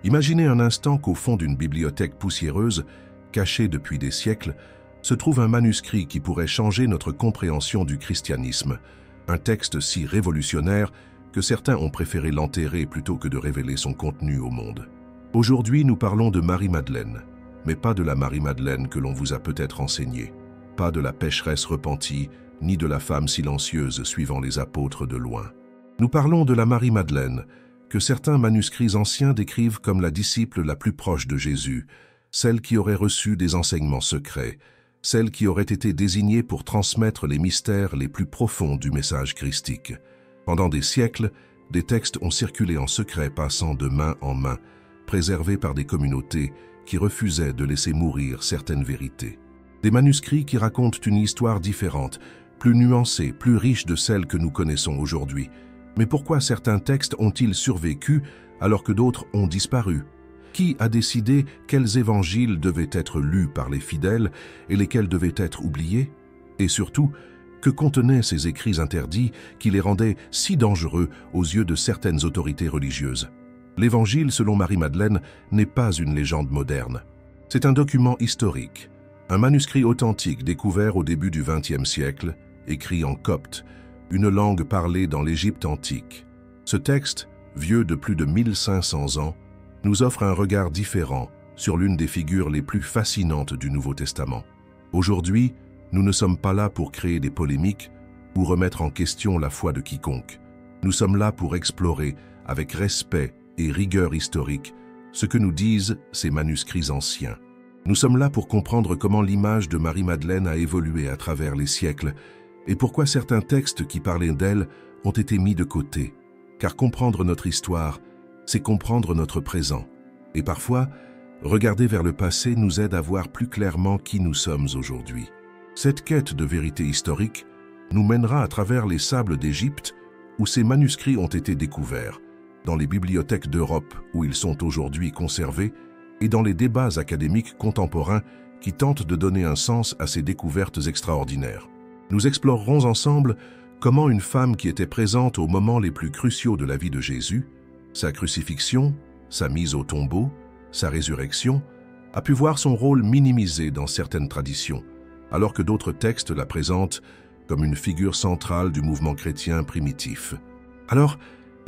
Imaginez un instant qu'au fond d'une bibliothèque poussiéreuse, cachée depuis des siècles, se trouve un manuscrit qui pourrait changer notre compréhension du christianisme, un texte si révolutionnaire que certains ont préféré l'enterrer plutôt que de révéler son contenu au monde. Aujourd'hui, nous parlons de Marie-Madeleine, mais pas de la Marie-Madeleine que l'on vous a peut-être enseignée, pas de la pécheresse repentie, ni de la femme silencieuse suivant les apôtres de loin. Nous parlons de la Marie-Madeleine, que certains manuscrits anciens décrivent comme la disciple la plus proche de Jésus, celle qui aurait reçu des enseignements secrets, celle qui aurait été désignée pour transmettre les mystères les plus profonds du message christique. Pendant des siècles, des textes ont circulé en secret passant de main en main, préservés par des communautés qui refusaient de laisser mourir certaines vérités. Des manuscrits qui racontent une histoire différente, plus nuancée, plus riche de celle que nous connaissons aujourd'hui. Mais pourquoi certains textes ont-ils survécu alors que d'autres ont disparu? Qui a décidé quels évangiles devaient être lus par les fidèles et lesquels devaient être oubliés? Et surtout, que contenaient ces écrits interdits qui les rendaient si dangereux aux yeux de certaines autorités religieuses? L'Évangile, selon Marie-Madeleine, n'est pas une légende moderne. C'est un document historique, un manuscrit authentique découvert au début du XXe siècle, écrit en copte, une langue parlée dans l'Égypte antique. Ce texte, vieux de plus de 1500 ans, nous offre un regard différent sur l'une des figures les plus fascinantes du Nouveau Testament. Aujourd'hui, nous ne sommes pas là pour créer des polémiques ou remettre en question la foi de quiconque. Nous sommes là pour explorer, avec respect et rigueur historique, ce que nous disent ces manuscrits anciens. Nous sommes là pour comprendre comment l'image de Marie-Madeleine a évolué à travers les siècles et pourquoi certains textes qui parlaient d'elle ont été mis de côté. Car comprendre notre histoire, c'est comprendre notre présent. Et parfois, regarder vers le passé nous aide à voir plus clairement qui nous sommes aujourd'hui. Cette quête de vérité historique nous mènera à travers les sables d'Égypte où ces manuscrits ont été découverts, dans les bibliothèques d'Europe où ils sont aujourd'hui conservés et dans les débats académiques contemporains qui tentent de donner un sens à ces découvertes extraordinaires. Nous explorerons ensemble comment une femme qui était présente aux moments les plus cruciaux de la vie de Jésus, sa crucifixion, sa mise au tombeau, sa résurrection, a pu voir son rôle minimisé dans certaines traditions, alors que d'autres textes la présentent comme une figure centrale du mouvement chrétien primitif. Alors,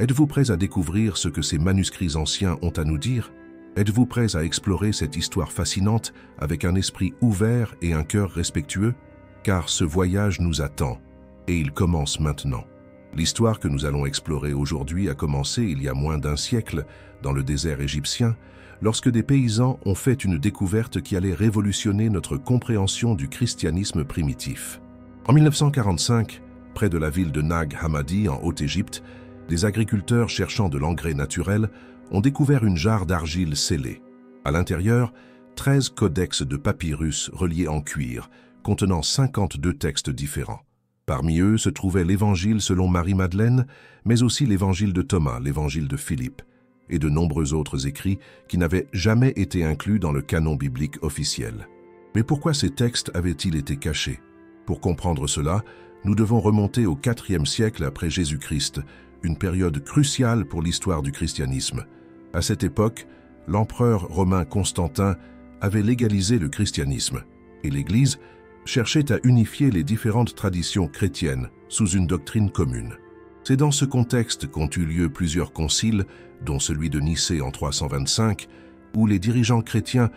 êtes-vous prêts à découvrir ce que ces manuscrits anciens ont à nous dire? Êtes-vous prêts à explorer cette histoire fascinante avec un esprit ouvert et un cœur respectueux? Car ce voyage nous attend, et il commence maintenant. L'histoire que nous allons explorer aujourd'hui a commencé il y a moins d'un siècle, dans le désert égyptien, lorsque des paysans ont fait une découverte qui allait révolutionner notre compréhension du christianisme primitif. En 1945, près de la ville de Nag Hammadi, en Haute-Égypte, des agriculteurs cherchant de l'engrais naturel ont découvert une jarre d'argile scellée. À l'intérieur, 13 codex de papyrus reliés en cuir, contenant 52 textes différents. Parmi eux se trouvait l'Évangile selon Marie-Madeleine, mais aussi l'Évangile de Thomas, l'Évangile de Philippe, et de nombreux autres écrits qui n'avaient jamais été inclus dans le canon biblique officiel. Mais pourquoi ces textes avaient-ils été cachés? Pour comprendre cela, nous devons remonter au IVe siècle après Jésus-Christ, une période cruciale pour l'histoire du christianisme. À cette époque, l'empereur romain Constantin avait légalisé le christianisme, et l'Église cherchait à unifier les différentes traditions chrétiennes sous une doctrine commune. C'est dans ce contexte qu'ont eu lieu plusieurs conciles, dont celui de Nicée en 325, où les dirigeants chrétiens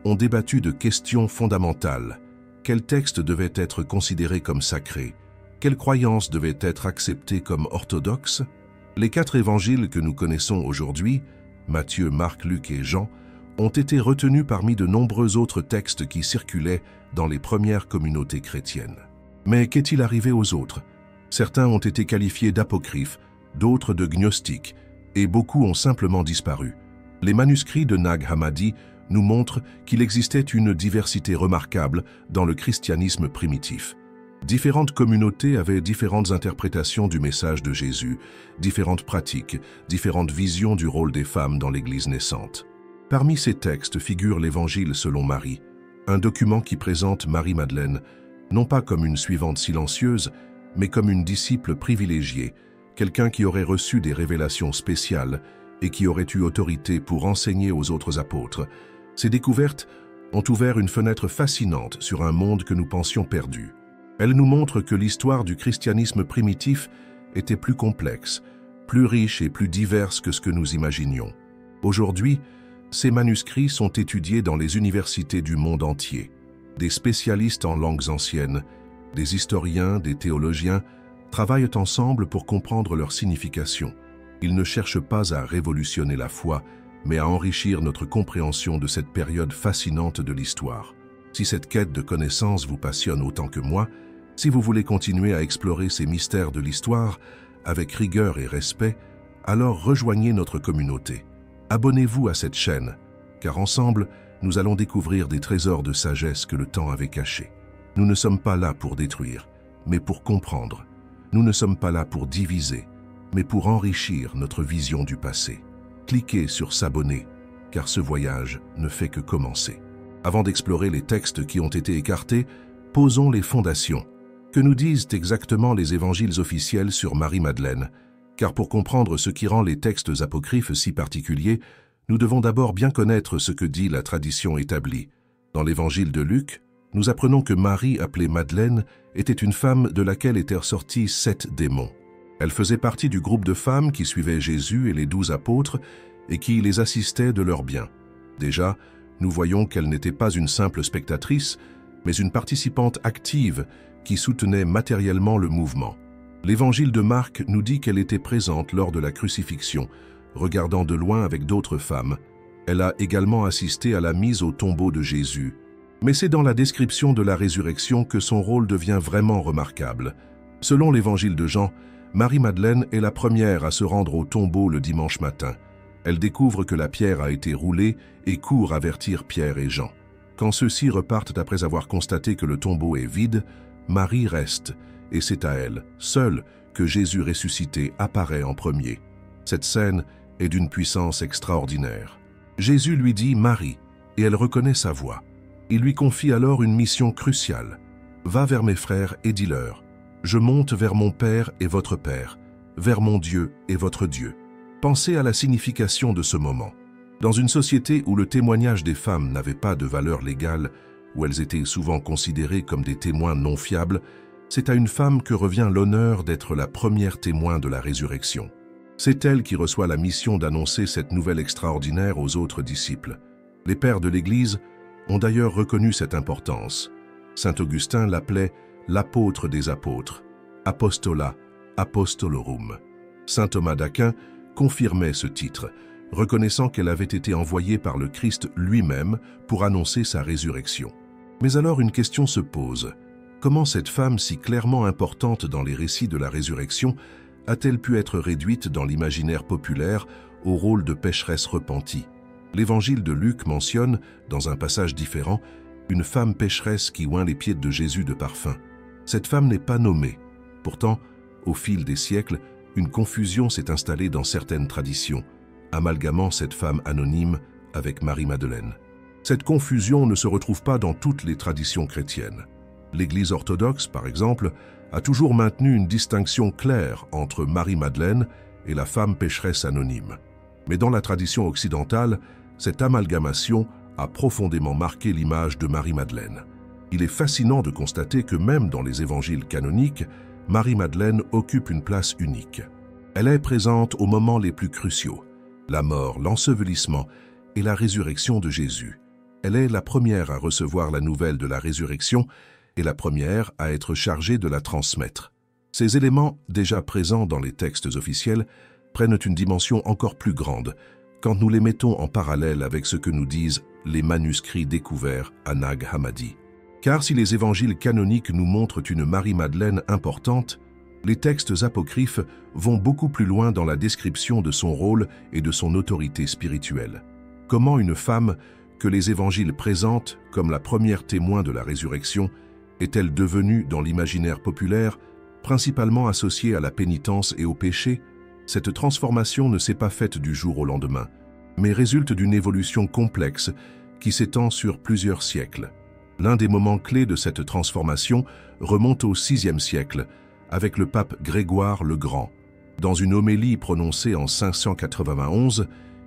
ont débattu de questions fondamentales. Quels textes devaient être considérés comme sacrés? Quelles croyances devaient être acceptées comme orthodoxes? Les 4 évangiles que nous connaissons aujourd'hui, Matthieu, Marc, Luc et Jean, ont été retenus parmi de nombreux autres textes qui circulaient dans les premières communautés chrétiennes. Mais qu'est-il arrivé aux autres? Certains ont été qualifiés d'apocryphes, d'autres de gnostiques, et beaucoup ont simplement disparu. Les manuscrits de Nag Hammadi nous montrent qu'il existait une diversité remarquable dans le christianisme primitif. Différentes communautés avaient différentes interprétations du message de Jésus, différentes pratiques, différentes visions du rôle des femmes dans l'Église naissante. Parmi ces textes figure l'Évangile selon Marie, un document qui présente Marie-Madeleine, non pas comme une suivante silencieuse, mais comme une disciple privilégiée, quelqu'un qui aurait reçu des révélations spéciales et qui aurait eu autorité pour enseigner aux autres apôtres. Ces découvertes ont ouvert une fenêtre fascinante sur un monde que nous pensions perdu. Elles nous montrent que l'histoire du christianisme primitif était plus complexe, plus riche et plus diverse que ce que nous imaginions. Aujourd'hui, ces manuscrits sont étudiés dans les universités du monde entier. Des spécialistes en langues anciennes, des historiens, des théologiens, travaillent ensemble pour comprendre leur signification. Ils ne cherchent pas à révolutionner la foi, mais à enrichir notre compréhension de cette période fascinante de l'histoire. Si cette quête de connaissance vous passionne autant que moi, si vous voulez continuer à explorer ces mystères de l'histoire avec rigueur et respect, alors rejoignez notre communauté. Abonnez-vous à cette chaîne, car ensemble, nous allons découvrir des trésors de sagesse que le temps avait cachés. Nous ne sommes pas là pour détruire, mais pour comprendre. Nous ne sommes pas là pour diviser, mais pour enrichir notre vision du passé. Cliquez sur s'abonner, car ce voyage ne fait que commencer. Avant d'explorer les textes qui ont été écartés, posons les fondations. Que nous disent exactement les évangiles officiels sur Marie-Madeleine? Car pour comprendre ce qui rend les textes apocryphes si particuliers, nous devons d'abord bien connaître ce que dit la tradition établie. Dans l'évangile de Luc, nous apprenons que Marie, appelée Madeleine, était une femme de laquelle étaient ressortis 7 démons. Elle faisait partie du groupe de femmes qui suivaient Jésus et les 12 apôtres et qui les assistaient de leur bien. Déjà, nous voyons qu'elle n'était pas une simple spectatrice, mais une participante active qui soutenait matériellement le mouvement. L'évangile de Marc nous dit qu'elle était présente lors de la crucifixion, regardant de loin avec d'autres femmes. Elle a également assisté à la mise au tombeau de Jésus. Mais c'est dans la description de la résurrection que son rôle devient vraiment remarquable. Selon l'évangile de Jean, Marie-Madeleine est la première à se rendre au tombeau le dimanche matin. Elle découvre que la pierre a été roulée et court avertir Pierre et Jean. Quand ceux-ci repartent après avoir constaté que le tombeau est vide, Marie reste, et c'est à elle, seule, que Jésus ressuscité apparaît en premier. Cette scène est d'une puissance extraordinaire. Jésus lui dit « Marie », et elle reconnaît sa voix. Il lui confie alors une mission cruciale. « Va vers mes frères et dis-leur, je monte vers mon Père et votre Père, vers mon Dieu et votre Dieu. » Pensez à la signification de ce moment. Dans une société où le témoignage des femmes n'avait pas de valeur légale, où elles étaient souvent considérées comme des témoins non fiables, c'est à une femme que revient l'honneur d'être la première témoin de la résurrection. C'est elle qui reçoit la mission d'annoncer cette nouvelle extraordinaire aux autres disciples. Les pères de l'Église ont d'ailleurs reconnu cette importance. Saint Augustin l'appelait l'apôtre des apôtres, apostola apostolorum. Saint Thomas d'Aquin confirmait ce titre, reconnaissant qu'elle avait été envoyée par le Christ lui-même pour annoncer sa résurrection. Mais alors une question se pose. Comment cette femme si clairement importante dans les récits de la résurrection a-t-elle pu être réduite dans l'imaginaire populaire au rôle de pécheresse repentie? L'évangile de Luc mentionne, dans un passage différent, une femme pécheresse qui oint les pieds de Jésus de parfum. Cette femme n'est pas nommée. Pourtant, au fil des siècles, une confusion s'est installée dans certaines traditions, amalgamant cette femme anonyme avec Marie-Madeleine. Cette confusion ne se retrouve pas dans toutes les traditions chrétiennes. L'Église orthodoxe, par exemple, a toujours maintenu une distinction claire entre Marie-Madeleine et la femme pécheresse anonyme. Mais dans la tradition occidentale, cette amalgamation a profondément marqué l'image de Marie-Madeleine. Il est fascinant de constater que même dans les évangiles canoniques, Marie-Madeleine occupe une place unique. Elle est présente aux moments les plus cruciaux, la mort, l'ensevelissement et la résurrection de Jésus. Elle est la première à recevoir la nouvelle de la résurrection et la première à être chargée de la transmettre. Ces éléments, déjà présents dans les textes officiels, prennent une dimension encore plus grande quand nous les mettons en parallèle avec ce que nous disent les manuscrits découverts à Nag Hammadi. Car si les évangiles canoniques nous montrent une Marie-Madeleine importante, les textes apocryphes vont beaucoup plus loin dans la description de son rôle et de son autorité spirituelle. Comment une femme que les évangiles présentent comme la première témoin de la résurrection est-elle devenue, dans l'imaginaire populaire, principalement associée à la pénitence et au péché? Cette transformation ne s'est pas faite du jour au lendemain, mais résulte d'une évolution complexe qui s'étend sur plusieurs siècles. L'un des moments clés de cette transformation remonte au VIe siècle, avec le pape Grégoire le Grand. Dans une homélie prononcée en 591,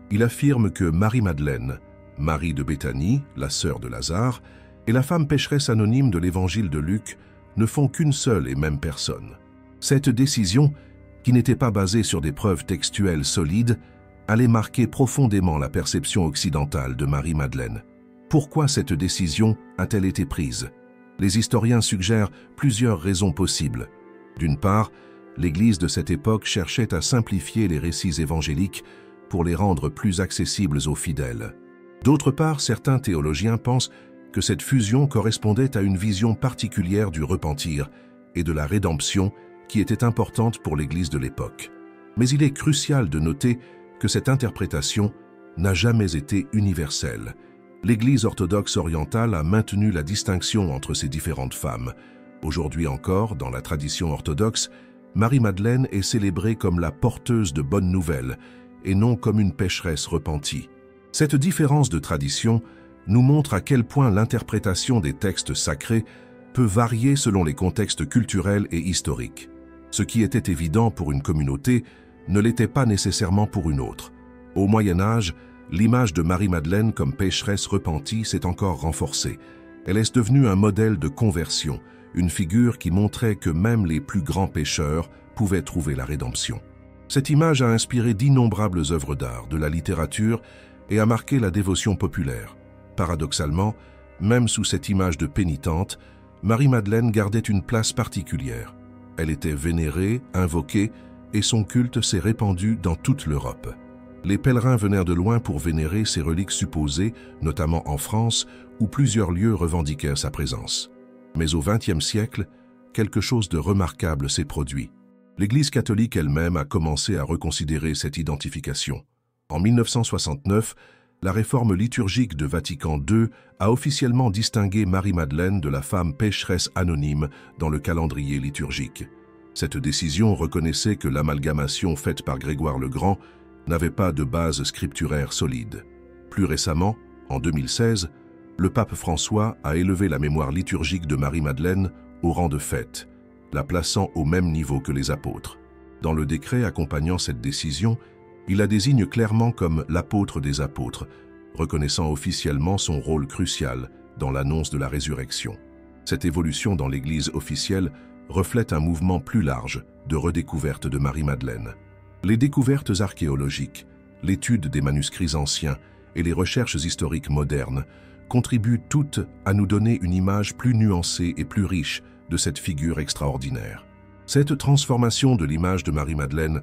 il affirme que Marie-Madeleine, Marie de Béthanie, la sœur de Lazare, et la femme pécheresse anonyme de l'évangile de Luc ne font qu'une seule et même personne. Cette décision, qui n'était pas basée sur des preuves textuelles solides, allait marquer profondément la perception occidentale de Marie-Madeleine. Pourquoi cette décision a-t-elle été prise? Les historiens suggèrent plusieurs raisons possibles. D'une part, l'Église de cette époque cherchait à simplifier les récits évangéliques pour les rendre plus accessibles aux fidèles. D'autre part, certains théologiens pensent que cette fusion correspondait à une vision particulière du repentir et de la rédemption qui était importante pour l'Église de l'époque. Mais il est crucial de noter que cette interprétation n'a jamais été universelle. L'Église orthodoxe orientale a maintenu la distinction entre ces différentes femmes. Aujourd'hui encore, dans la tradition orthodoxe, Marie-Madeleine est célébrée comme la porteuse de bonnes nouvelles et non comme une pécheresse repentie. Cette différence de tradition nous montre à quel point l'interprétation des textes sacrés peut varier selon les contextes culturels et historiques. Ce qui était évident pour une communauté ne l'était pas nécessairement pour une autre. Au Moyen Âge, l'image de Marie-Madeleine comme pécheresse repentie s'est encore renforcée. Elle est devenue un modèle de conversion, une figure qui montrait que même les plus grands pécheurs pouvaient trouver la rédemption. Cette image a inspiré d'innombrables œuvres d'art, de la littérature et a marqué la dévotion populaire. Paradoxalement, même sous cette image de pénitente, Marie-Madeleine gardait une place particulière. Elle était vénérée, invoquée, et son culte s'est répandu dans toute l'Europe. Les pèlerins venaient de loin pour vénérer ses reliques supposées, notamment en France, où plusieurs lieux revendiquaient sa présence. Mais au XXe siècle, quelque chose de remarquable s'est produit. L'Église catholique elle-même a commencé à reconsidérer cette identification. En 1969, la réforme liturgique de Vatican II a officiellement distingué Marie-Madeleine de la femme pécheresse anonyme dans le calendrier liturgique. Cette décision reconnaissait que l'amalgamation faite par Grégoire le Grand n'avait pas de base scripturaire solide. Plus récemment, en 2016, le pape François a élevé la mémoire liturgique de Marie-Madeleine au rang de fête, la plaçant au même niveau que les apôtres. Dans le décret accompagnant cette décision, il la désigne clairement comme l'apôtre des apôtres, reconnaissant officiellement son rôle crucial dans l'annonce de la résurrection. Cette évolution dans l'Église officielle reflète un mouvement plus large de redécouverte de Marie-Madeleine. Les découvertes archéologiques, l'étude des manuscrits anciens et les recherches historiques modernes contribuent toutes à nous donner une image plus nuancée et plus riche de cette figure extraordinaire. Cette transformation de l'image de Marie-Madeleine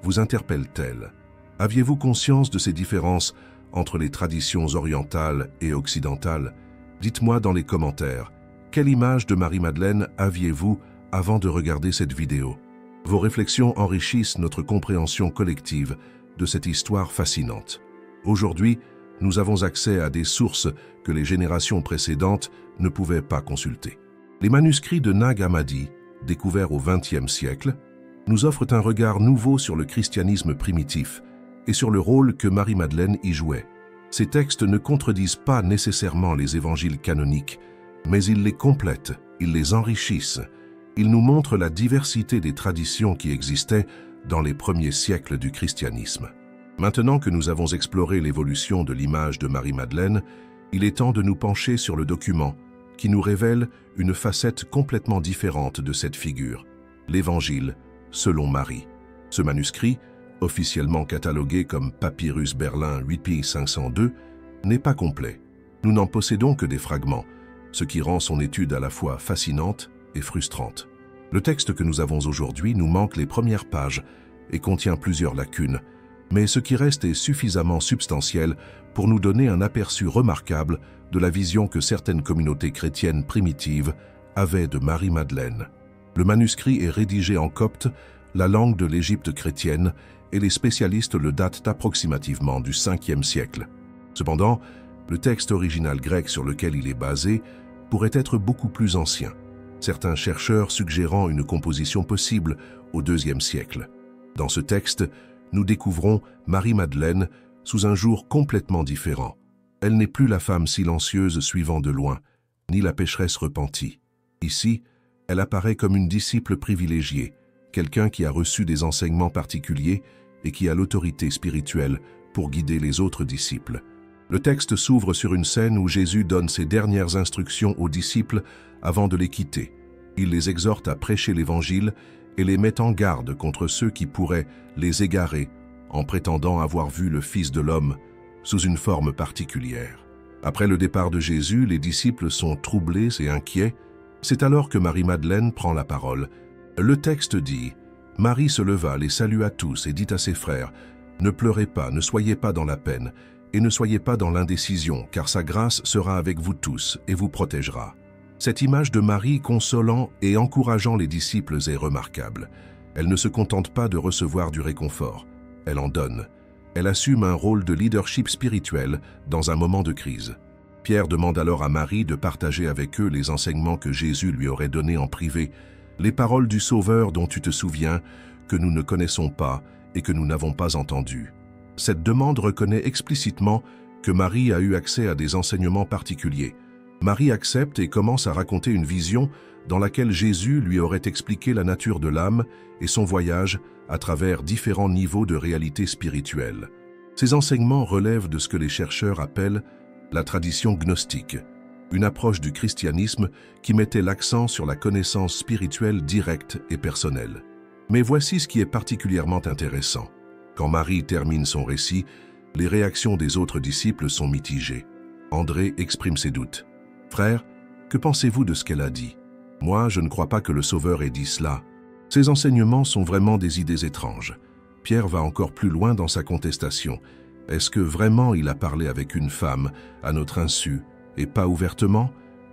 vous interpelle-t-elle? Aviez-vous conscience de ces différences entre les traditions orientales et occidentales? Dites-moi dans les commentaires, quelle image de Marie-Madeleine aviez-vous avant de regarder cette vidéo? Vos réflexions enrichissent notre compréhension collective de cette histoire fascinante. Aujourd'hui, nous avons accès à des sources que les générations précédentes ne pouvaient pas consulter. Les manuscrits de Nag Hammadi, découverts au XXe siècle, nous offrent un regard nouveau sur le christianisme primitif et sur le rôle que Marie-Madeleine y jouait. Ces textes ne contredisent pas nécessairement les évangiles canoniques, mais ils les complètent, ils les enrichissent. Ils nous montrent la diversité des traditions qui existaient dans les premiers siècles du christianisme. Maintenant que nous avons exploré l'évolution de l'image de Marie-Madeleine, il est temps de nous pencher sur le document qui nous révèle une facette complètement différente de cette figure, l'Évangile selon Marie. Ce manuscrit, officiellement catalogué comme Papyrus Berlin 8 502, n'est pas complet. Nous n'en possédons que des fragments, ce qui rend son étude à la fois fascinante et frustrante. Le texte que nous avons aujourd'hui nous manque les premières pages et contient plusieurs lacunes, mais ce qui reste est suffisamment substantiel pour nous donner un aperçu remarquable de la vision que certaines communautés chrétiennes primitives avaient de Marie-Madeleine. Le manuscrit est rédigé en copte, la langue de l'Égypte chrétienne, et les spécialistes le datent approximativement du 5e siècle. Cependant, le texte original grec sur lequel il est basé pourrait être beaucoup plus ancien, certains chercheurs suggérant une composition possible au 2e siècle. Dans ce texte, nous découvrons Marie-Madeleine sous un jour complètement différent. Elle n'est plus la femme silencieuse suivant de loin, ni la pécheresse repentie. Ici, elle apparaît comme une disciple privilégiée, quelqu'un qui a reçu des enseignements particuliers et qui a l'autorité spirituelle pour guider les autres disciples. Le texte s'ouvre sur une scène où Jésus donne ses dernières instructions aux disciples avant de les quitter. Il les exhorte à prêcher l'Évangile et les met en garde contre ceux qui pourraient les égarer en prétendant avoir vu le Fils de l'homme sous une forme particulière. Après le départ de Jésus, les disciples sont troublés et inquiets. C'est alors que Marie-Madeleine prend la parole. Le texte dit « Marie se leva, les salua tous et dit à ses frères « Ne pleurez pas, ne soyez pas dans la peine, et ne soyez pas dans l'indécision, car sa grâce sera avec vous tous et vous protégera. » Cette image de Marie consolant et encourageant les disciples est remarquable. Elle ne se contente pas de recevoir du réconfort, elle en donne. Elle assume un rôle de leadership spirituel dans un moment de crise. Pierre demande alors à Marie de partager avec eux les enseignements que Jésus lui aurait donnés en privé, les paroles du Sauveur dont tu te souviens, que nous ne connaissons pas et que nous n'avons pas entendues. Cette demande reconnaît explicitement que Marie a eu accès à des enseignements particuliers. Marie accepte et commence à raconter une vision dans laquelle Jésus lui aurait expliqué la nature de l'âme et son voyage à travers différents niveaux de réalité spirituelle. Ces enseignements relèvent de ce que les chercheurs appellent la tradition gnostique, une approche du christianisme qui mettait l'accent sur la connaissance spirituelle directe et personnelle. Mais voici ce qui est particulièrement intéressant. Quand Marie termine son récit, les réactions des autres disciples sont mitigées. André exprime ses doutes. « Frère, que pensez-vous de ce qu'elle a dit? Moi, je ne crois pas que le Sauveur ait dit cela. Ces enseignements sont vraiment des idées étranges. » Pierre va encore plus loin dans sa contestation. Est-ce que vraiment il a parlé avec une femme, à notre insu, et pas ouvertement?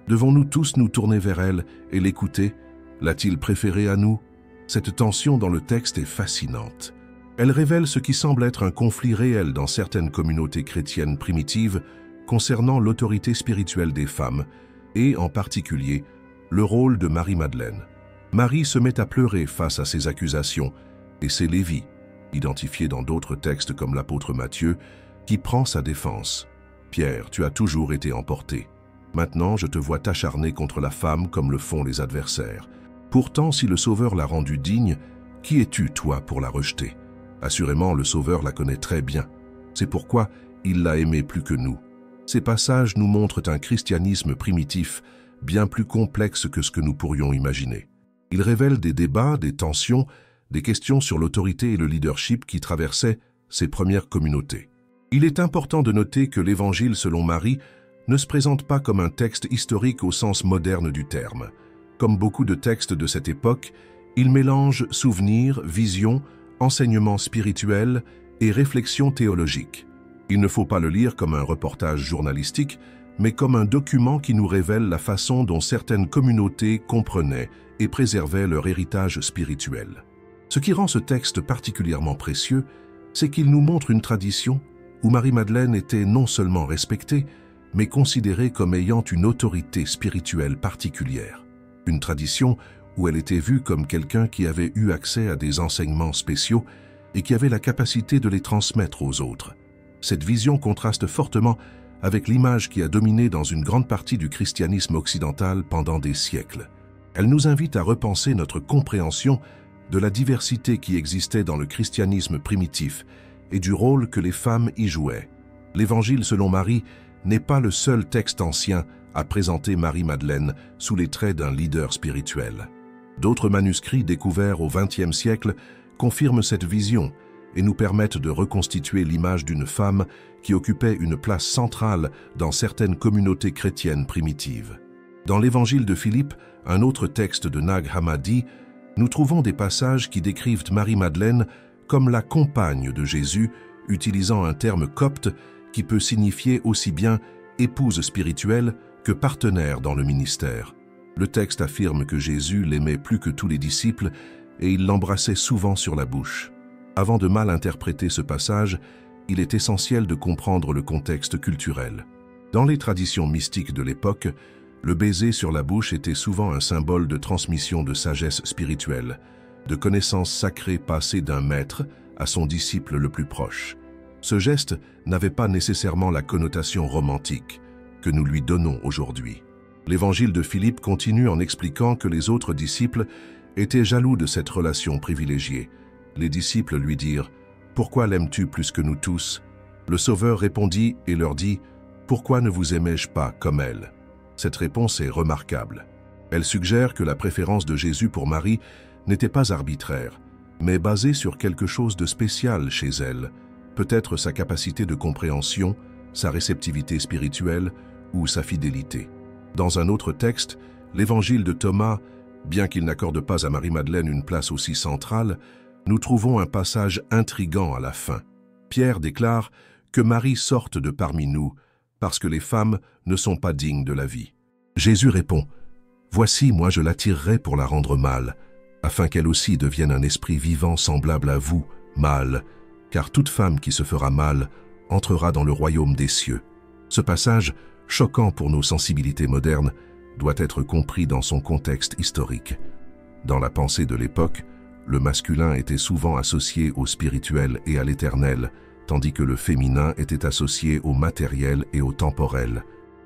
Devons-nous tous nous tourner vers elle et l'écouter? L'a-t-il préféré à nous? Cette tension dans le texte est fascinante. Elle révèle ce qui semble être un conflit réel dans certaines communautés chrétiennes primitives concernant l'autorité spirituelle des femmes, et en particulier le rôle de Marie-Madeleine. Marie se met à pleurer face à ces accusations, et c'est Lévi, identifié dans d'autres textes comme l'apôtre Matthieu, qui prend sa défense. « Pierre, tu as toujours été emporté. Maintenant, je te vois t'acharner contre la femme comme le font les adversaires. Pourtant, si le Sauveur l'a rendue digne, qui es-tu, toi, pour la rejeter? Assurément, le Sauveur la connaît très bien. C'est pourquoi il l'a aimée plus que nous. » Ces passages nous montrent un christianisme primitif, bien plus complexe que ce que nous pourrions imaginer. Ils révèlent des débats, des tensions, des questions sur l'autorité et le leadership qui traversaient ces premières communautés. Il est important de noter que l'Évangile selon Marie ne se présente pas comme un texte historique au sens moderne du terme. Comme beaucoup de textes de cette époque, il mélange souvenirs, visions, enseignements spirituels et réflexions théologiques. Il ne faut pas le lire comme un reportage journalistique, mais comme un document qui nous révèle la façon dont certaines communautés comprenaient et préservaient leur héritage spirituel. Ce qui rend ce texte particulièrement précieux, c'est qu'il nous montre une tradition où Marie-Madeleine était non seulement respectée, mais considérée comme ayant une autorité spirituelle particulière. Une tradition où elle était vue comme quelqu'un qui avait eu accès à des enseignements spéciaux et qui avait la capacité de les transmettre aux autres. Cette vision contraste fortement avec l'image qui a dominé dans une grande partie du christianisme occidental pendant des siècles. Elle nous invite à repenser notre compréhension de la diversité qui existait dans le christianisme primitif et du rôle que les femmes y jouaient. L'Évangile selon Marie n'est pas le seul texte ancien à présenter Marie-Madeleine sous les traits d'un leader spirituel. D'autres manuscrits découverts au XXe siècle confirment cette vision et nous permettent de reconstituer l'image d'une femme qui occupait une place centrale dans certaines communautés chrétiennes primitives. Dans l'Évangile de Philippe, un autre texte de Nag Hammadi, nous trouvons des passages qui décrivent Marie-Madeleine comme la compagne de Jésus, utilisant un terme copte qui peut signifier aussi bien épouse spirituelle que partenaire dans le ministère. Le texte affirme que Jésus l'aimait plus que tous les disciples et il l'embrassait souvent sur la bouche. Avant de mal interpréter ce passage, il est essentiel de comprendre le contexte culturel. Dans les traditions mystiques de l'époque, le baiser sur la bouche était souvent un symbole de transmission de sagesse spirituelle, de connaissances sacrées passées d'un maître à son disciple le plus proche. Ce geste n'avait pas nécessairement la connotation romantique que nous lui donnons aujourd'hui. L'Évangile de Philippe continue en expliquant que les autres disciples était jaloux de cette relation privilégiée. Les disciples lui dirent « Pourquoi l'aimes-tu plus que nous tous ?» Le Sauveur répondit et leur dit « Pourquoi ne vous aimais-je pas comme elle ?» Cette réponse est remarquable. Elle suggère que la préférence de Jésus pour Marie n'était pas arbitraire, mais basée sur quelque chose de spécial chez elle, peut-être sa capacité de compréhension, sa réceptivité spirituelle ou sa fidélité. Dans un autre texte, l'évangile de Thomas, bien qu'il n'accorde pas à Marie-Madeleine une place aussi centrale, nous trouvons un passage intrigant à la fin. Pierre déclare que Marie sorte de parmi nous, parce que les femmes ne sont pas dignes de la vie. Jésus répond « Voici, moi je l'attirerai pour la rendre mâle, afin qu'elle aussi devienne un esprit vivant semblable à vous, mâle, car toute femme qui se fera mâle entrera dans le royaume des cieux. » Ce passage, choquant pour nos sensibilités modernes, doit être compris dans son contexte historique. Dans la pensée de l'époque, le masculin était souvent associé au spirituel et à l'éternel, tandis que le féminin était associé au matériel et au temporel.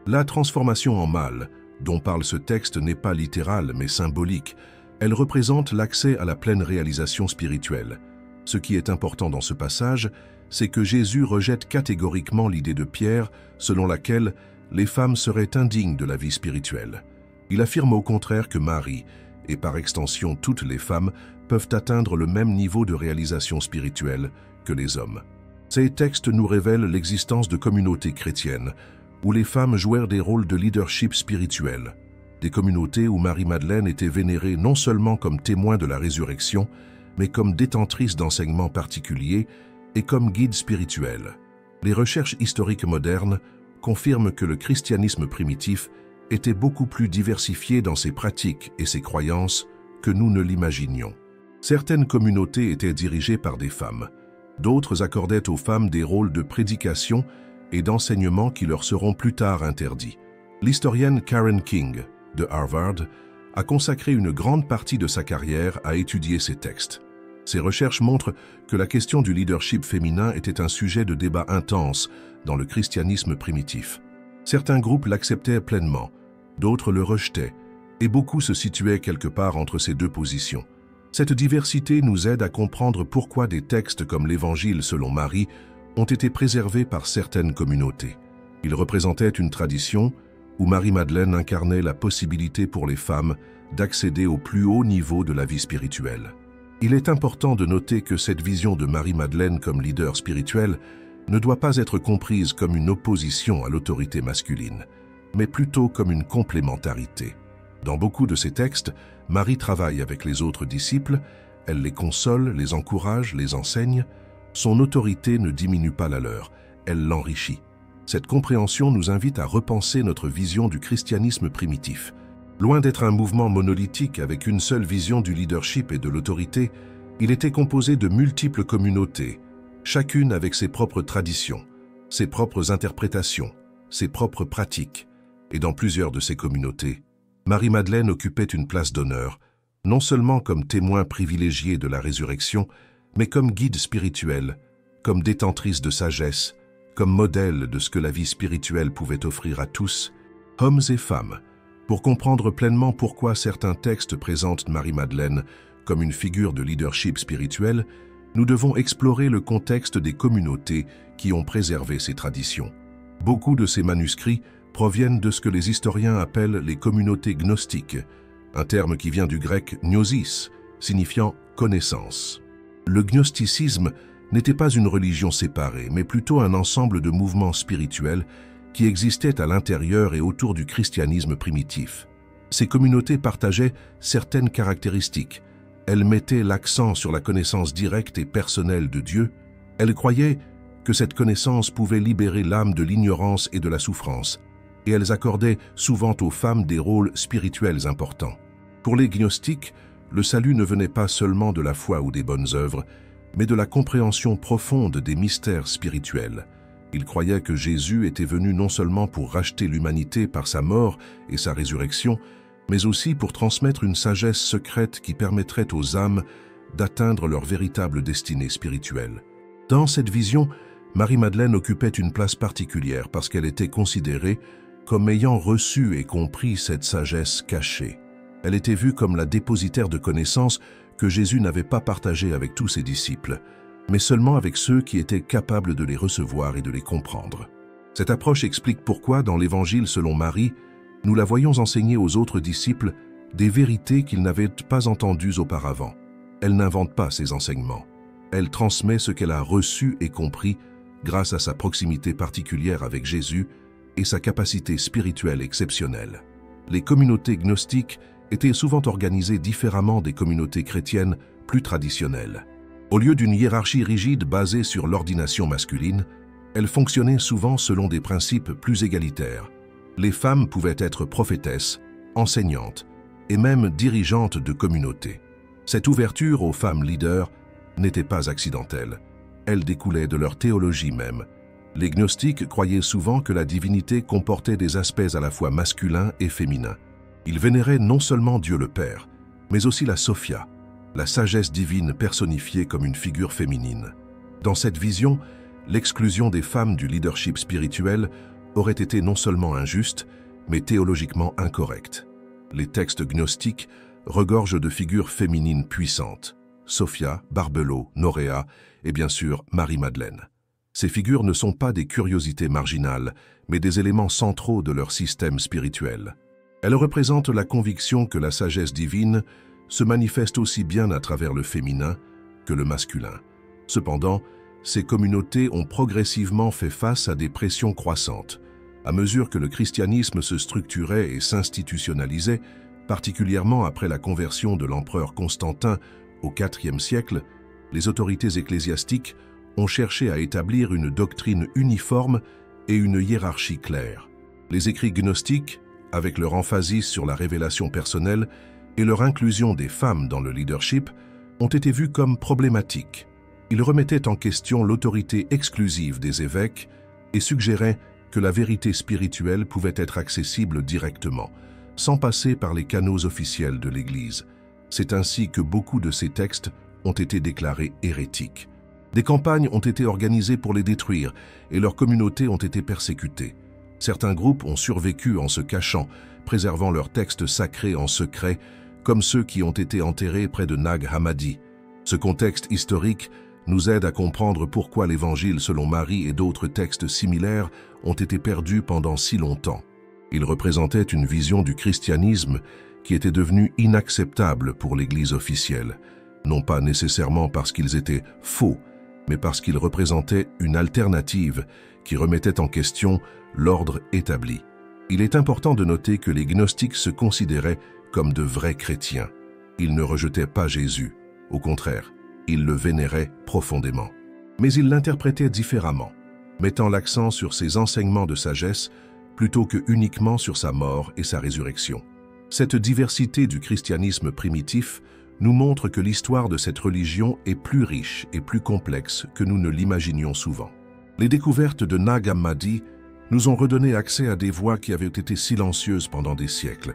La transformation en mâle, dont parle ce texte, n'est pas littérale mais symbolique. Elle représente l'accès à la pleine réalisation spirituelle. Ce qui est important dans ce passage, c'est que Jésus rejette catégoriquement l'idée de Pierre selon laquelle les femmes seraient indignes de la vie spirituelle. Il affirme au contraire que Marie, et par extension toutes les femmes, peuvent atteindre le même niveau de réalisation spirituelle que les hommes. Ces textes nous révèlent l'existence de communautés chrétiennes, où les femmes jouèrent des rôles de leadership spirituel. Des communautés où Marie-Madeleine était vénérée non seulement comme témoin de la résurrection, mais comme détentrice d'enseignements particuliers et comme guide spirituel. Les recherches historiques modernes confirment que le christianisme primitif était beaucoup plus diversifié dans ses pratiques et ses croyances que nous ne l'imaginions. Certaines communautés étaient dirigées par des femmes. D'autres accordaient aux femmes des rôles de prédication et d'enseignement qui leur seront plus tard interdits. L'historienne Karen King, de Harvard, a consacré une grande partie de sa carrière à étudier ces textes. Ses recherches montrent que la question du leadership féminin était un sujet de débat intense dans le christianisme primitif. Certains groupes l'acceptaient pleinement, d'autres le rejetaient, et beaucoup se situaient quelque part entre ces deux positions. Cette diversité nous aide à comprendre pourquoi des textes comme l'Évangile selon Marie ont été préservés par certaines communautés. Ils représentaient une tradition où Marie-Madeleine incarnait la possibilité pour les femmes d'accéder au plus haut niveau de la vie spirituelle. Il est important de noter que cette vision de Marie-Madeleine comme leader spirituel ne doit pas être comprise comme une opposition à l'autorité masculine, mais plutôt comme une complémentarité. Dans beaucoup de ces textes, Marie travaille avec les autres disciples, elle les console, les encourage, les enseigne. Son autorité ne diminue pas la leur, elle l'enrichit. Cette compréhension nous invite à repenser notre vision du christianisme primitif. Loin d'être un mouvement monolithique avec une seule vision du leadership et de l'autorité, il était composé de multiples communautés, chacune avec ses propres traditions, ses propres interprétations, ses propres pratiques. Et dans plusieurs de ces communautés, Marie-Madeleine occupait une place d'honneur, non seulement comme témoin privilégié de la résurrection, mais comme guide spirituel, comme détentrice de sagesse, comme modèle de ce que la vie spirituelle pouvait offrir à tous, hommes et femmes. Pour comprendre pleinement pourquoi certains textes présentent Marie-Madeleine comme une figure de leadership spirituel, nous devons explorer le contexte des communautés qui ont préservé ces traditions. Beaucoup de ces manuscrits proviennent de ce que les historiens appellent les communautés gnostiques, un terme qui vient du grec gnosis, signifiant connaissance. Le gnosticisme n'était pas une religion séparée, mais plutôt un ensemble de mouvements spirituels qui existaient à l'intérieur et autour du christianisme primitif. Ces communautés partageaient certaines caractéristiques. Elles mettaient l'accent sur la connaissance directe et personnelle de Dieu. Elles croyaient que cette connaissance pouvait libérer l'âme de l'ignorance et de la souffrance, et elles accordaient souvent aux femmes des rôles spirituels importants. Pour les gnostiques, le salut ne venait pas seulement de la foi ou des bonnes œuvres, mais de la compréhension profonde des mystères spirituels. Ils croyaient que Jésus était venu non seulement pour racheter l'humanité par sa mort et sa résurrection, mais aussi pour transmettre une sagesse secrète qui permettrait aux âmes d'atteindre leur véritable destinée spirituelle. Dans cette vision, Marie-Madeleine occupait une place particulière parce qu'elle était considérée comme ayant reçu et compris cette sagesse cachée. Elle était vue comme la dépositaire de connaissances que Jésus n'avait pas partagées avec tous ses disciples, mais seulement avec ceux qui étaient capables de les recevoir et de les comprendre. Cette approche explique pourquoi, dans l'Évangile selon Marie, nous la voyons enseigner aux autres disciples des vérités qu'ils n'avaient pas entendues auparavant. Elle n'invente pas ses enseignements. Elle transmet ce qu'elle a reçu et compris grâce à sa proximité particulière avec Jésus et sa capacité spirituelle exceptionnelle. Les communautés gnostiques étaient souvent organisées différemment des communautés chrétiennes plus traditionnelles. Au lieu d'une hiérarchie rigide basée sur l'ordination masculine, elles fonctionnaient souvent selon des principes plus égalitaires. Les femmes pouvaient être prophétesses, enseignantes et même dirigeantes de communautés. Cette ouverture aux femmes leaders n'était pas accidentelle. Elle découlait de leur théologie même. Les gnostiques croyaient souvent que la divinité comportait des aspects à la fois masculins et féminins. Ils vénéraient non seulement Dieu le Père, mais aussi la Sophia, la sagesse divine personnifiée comme une figure féminine. Dans cette vision, l'exclusion des femmes du leadership spirituel aurait été non seulement injuste, mais théologiquement incorrecte. Les textes gnostiques regorgent de figures féminines puissantes: Sophia, Barbelo, Noréa et bien sûr Marie-Madeleine. Ces figures ne sont pas des curiosités marginales, mais des éléments centraux de leur système spirituel. Elles représentent la conviction que la sagesse divine se manifeste aussi bien à travers le féminin que le masculin. Cependant, ces communautés ont progressivement fait face à des pressions croissantes. À mesure que le christianisme se structurait et s'institutionnalisait, particulièrement après la conversion de l'empereur Constantin au IVe siècle, les autorités ecclésiastiques ont cherché à établir une doctrine uniforme et une hiérarchie claire. Les écrits gnostiques, avec leur emphasis sur la révélation personnelle et leur inclusion des femmes dans le leadership, ont été vus comme problématiques. Ils remettaient en question l'autorité exclusive des évêques et suggéraient que la vérité spirituelle pouvait être accessible directement, sans passer par les canaux officiels de l'Église. C'est ainsi que beaucoup de ces textes ont été déclarés hérétiques. Des campagnes ont été organisées pour les détruire et leurs communautés ont été persécutées. Certains groupes ont survécu en se cachant, préservant leurs textes sacrés en secret, comme ceux qui ont été enterrés près de Nag Hammadi. Ce contexte historique nous aide à comprendre pourquoi l'Évangile selon Marie et d'autres textes similaires ont été perdus pendant si longtemps. Ils représentaient une vision du christianisme qui était devenue inacceptable pour l'Église officielle, non pas nécessairement parce qu'ils étaient faux, mais parce qu'ils représentaient une alternative qui remettait en question l'ordre établi. Il est important de noter que les gnostiques se considéraient comme de vrais chrétiens. Ils ne rejetaient pas Jésus, au contraire, ils le vénéraient profondément. Mais ils l'interprétaient différemment, mettant l'accent sur ses enseignements de sagesse plutôt que uniquement sur sa mort et sa résurrection. Cette diversité du christianisme primitif nous montre que l'histoire de cette religion est plus riche et plus complexe que nous ne l'imaginions souvent. Les découvertes de Nag Hammadi nous ont redonné accès à des voix qui avaient été silencieuses pendant des siècles,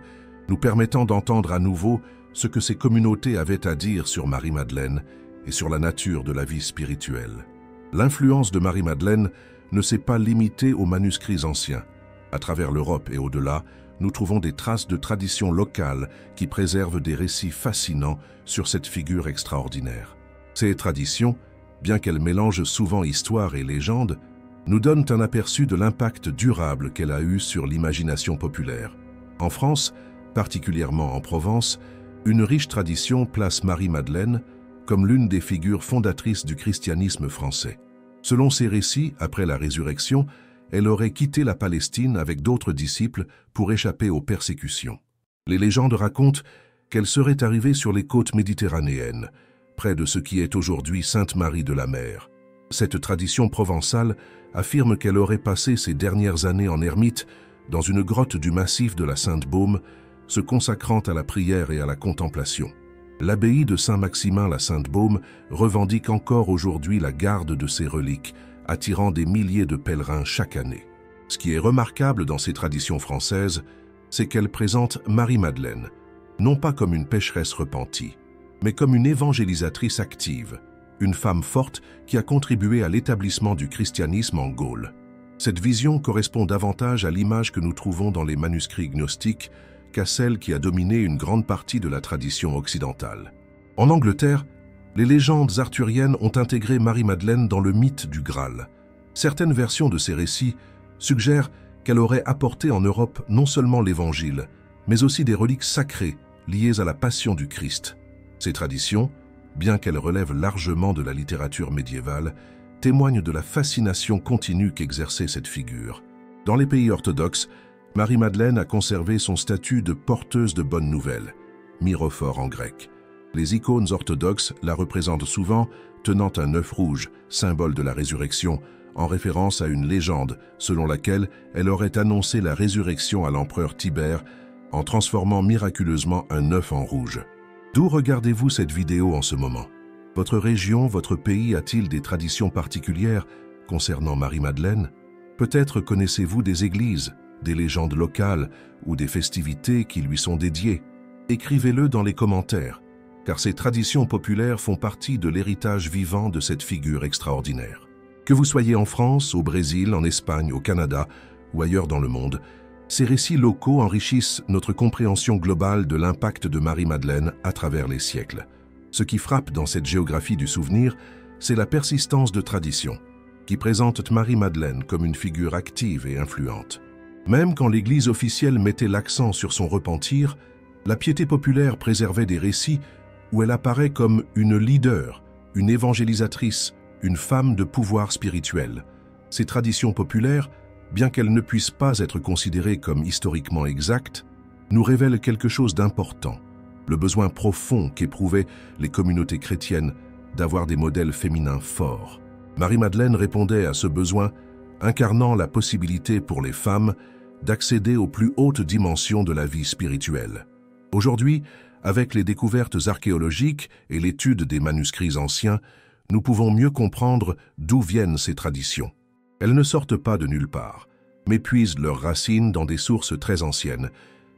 nous permettant d'entendre à nouveau ce que ces communautés avaient à dire sur Marie-Madeleine et sur la nature de la vie spirituelle. L'influence de Marie-Madeleine ne s'est pas limitée aux manuscrits anciens. À travers l'Europe et au-delà, nous trouvons des traces de traditions locales qui préservent des récits fascinants sur cette figure extraordinaire. Ces traditions, bien qu'elles mélangent souvent histoire et légende, nous donnent un aperçu de l'impact durable qu'elle a eu sur l'imagination populaire. En France, particulièrement en Provence, une riche tradition place Marie-Madeleine comme l'une des figures fondatrices du christianisme français. Selon ces récits, après la résurrection, elle aurait quitté la Palestine avec d'autres disciples pour échapper aux persécutions. Les légendes racontent qu'elle serait arrivée sur les côtes méditerranéennes, près de ce qui est aujourd'hui Sainte-Marie de la Mer. Cette tradition provençale affirme qu'elle aurait passé ses dernières années en ermite dans une grotte du massif de la Sainte-Baume, se consacrant à la prière et à la contemplation. L'abbaye de Saint-Maximin-la-Sainte-Baume revendique encore aujourd'hui la garde de ses reliques, attirant des milliers de pèlerins chaque année. Ce qui est remarquable dans ces traditions françaises, c'est qu'elle présente Marie-Madeleine, non pas comme une pécheresse repentie, mais comme une évangélisatrice active, une femme forte qui a contribué à l'établissement du christianisme en Gaule. Cette vision correspond davantage à l'image que nous trouvons dans les manuscrits gnostiques qu'à celle qui a dominé une grande partie de la tradition occidentale. En Angleterre, les légendes arthuriennes ont intégré Marie-Madeleine dans le mythe du Graal. Certaines versions de ces récits suggèrent qu'elle aurait apporté en Europe non seulement l'Évangile, mais aussi des reliques sacrées liées à la passion du Christ. Ces traditions, bien qu'elles relèvent largement de la littérature médiévale, témoignent de la fascination continue qu'exerçait cette figure. Dans les pays orthodoxes, Marie-Madeleine a conservé son statut de porteuse de bonnes nouvelles, myrophore en grec. Les icônes orthodoxes la représentent souvent tenant un œuf rouge, symbole de la résurrection, en référence à une légende selon laquelle elle aurait annoncé la résurrection à l'empereur Tibère en transformant miraculeusement un œuf en rouge. D'où regardez-vous cette vidéo en ce moment? Votre région, votre pays a-t-il des traditions particulières concernant Marie-Madeleine? Peut-être connaissez-vous des églises, des légendes locales ou des festivités qui lui sont dédiées? Écrivez-le dans les commentaires, car ces traditions populaires font partie de l'héritage vivant de cette figure extraordinaire. Que vous soyez en France, au Brésil, en Espagne, au Canada ou ailleurs dans le monde, ces récits locaux enrichissent notre compréhension globale de l'impact de Marie-Madeleine à travers les siècles. Ce qui frappe dans cette géographie du souvenir, c'est la persistance de traditions, qui présentent Marie-Madeleine comme une figure active et influente. Même quand l'Église officielle mettait l'accent sur son repentir, la piété populaire préservait des récits où elle apparaît comme une leader, une évangélisatrice, une femme de pouvoir spirituel. Ces traditions populaires, bien qu'elles ne puissent pas être considérées comme historiquement exactes, nous révèlent quelque chose d'important, le besoin profond qu'éprouvaient les communautés chrétiennes d'avoir des modèles féminins forts. Marie-Madeleine répondait à ce besoin, incarnant la possibilité pour les femmes d'accéder aux plus hautes dimensions de la vie spirituelle. Aujourd'hui, avec les découvertes archéologiques et l'étude des manuscrits anciens, nous pouvons mieux comprendre d'où viennent ces traditions. Elles ne sortent pas de nulle part, mais puisent leurs racines dans des sources très anciennes,